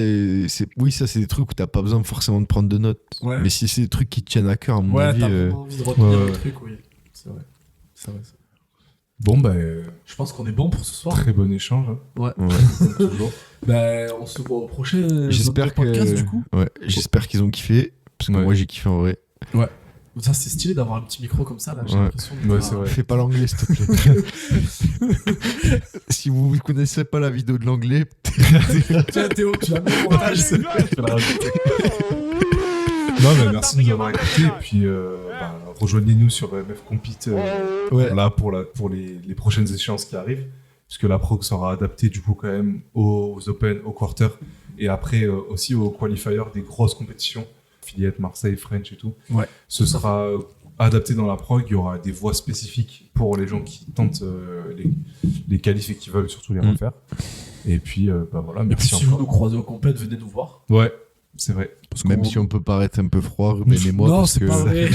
Oui, ça, c'est des trucs où t'as pas besoin forcément de prendre de notes. Ouais. Mais si c'est des trucs qui te tiennent à cœur, à mon avis. Ouais, t'as vraiment envie de retenir le truc, oui. C'est vrai. C'est vrai. Bon, je pense qu'on est bon pour ce soir. Très bon échange. Hein. Ouais. Toujours. On se voit au prochain J'espère podcast, du coup. Ouais, j'espère qu'ils ont kiffé. Parce que moi, j'ai kiffé en vrai. Ouais. Ça, c'est stylé d'avoir un petit micro comme ça, là. J'ai l'impression de... Ouais, c'est vrai. Fais pas l'anglais, s'il te plaît. Si vous ne connaissez pas la vidéo de l'anglais. Tiens, Théo, tu l'as mis au montage. Non, mais merci de nous avoir écoutés. Et puis, rejoignez-nous sur MF Compete là, pour les prochaines échéances qui arrivent. Puisque la prog sera adaptée, du coup, quand même aux Open, aux Quarters. Et après, aussi aux qualifiers des grosses compétitions. Fillette, Marseille, French et tout. Ouais. Ce sera adapté dans la prog. Il y aura des voies spécifiques pour les gens qui tentent les qualifs et qui veulent surtout les refaire. Et puis, voilà, merci. Et puis, si vous nous croisez au compète, venez nous voir. Ouais, c'est vrai. Même si on peut paraître un peu froid, Ruben et moi. Non, parce c'est que... pas vrai.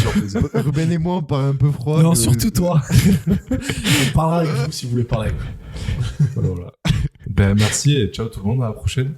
Ruben et moi, on paraît un peu froid. Non, surtout toi. On parlera avec vous si vous voulez parler avec vous. Voilà. Merci et ciao tout le monde, à la prochaine.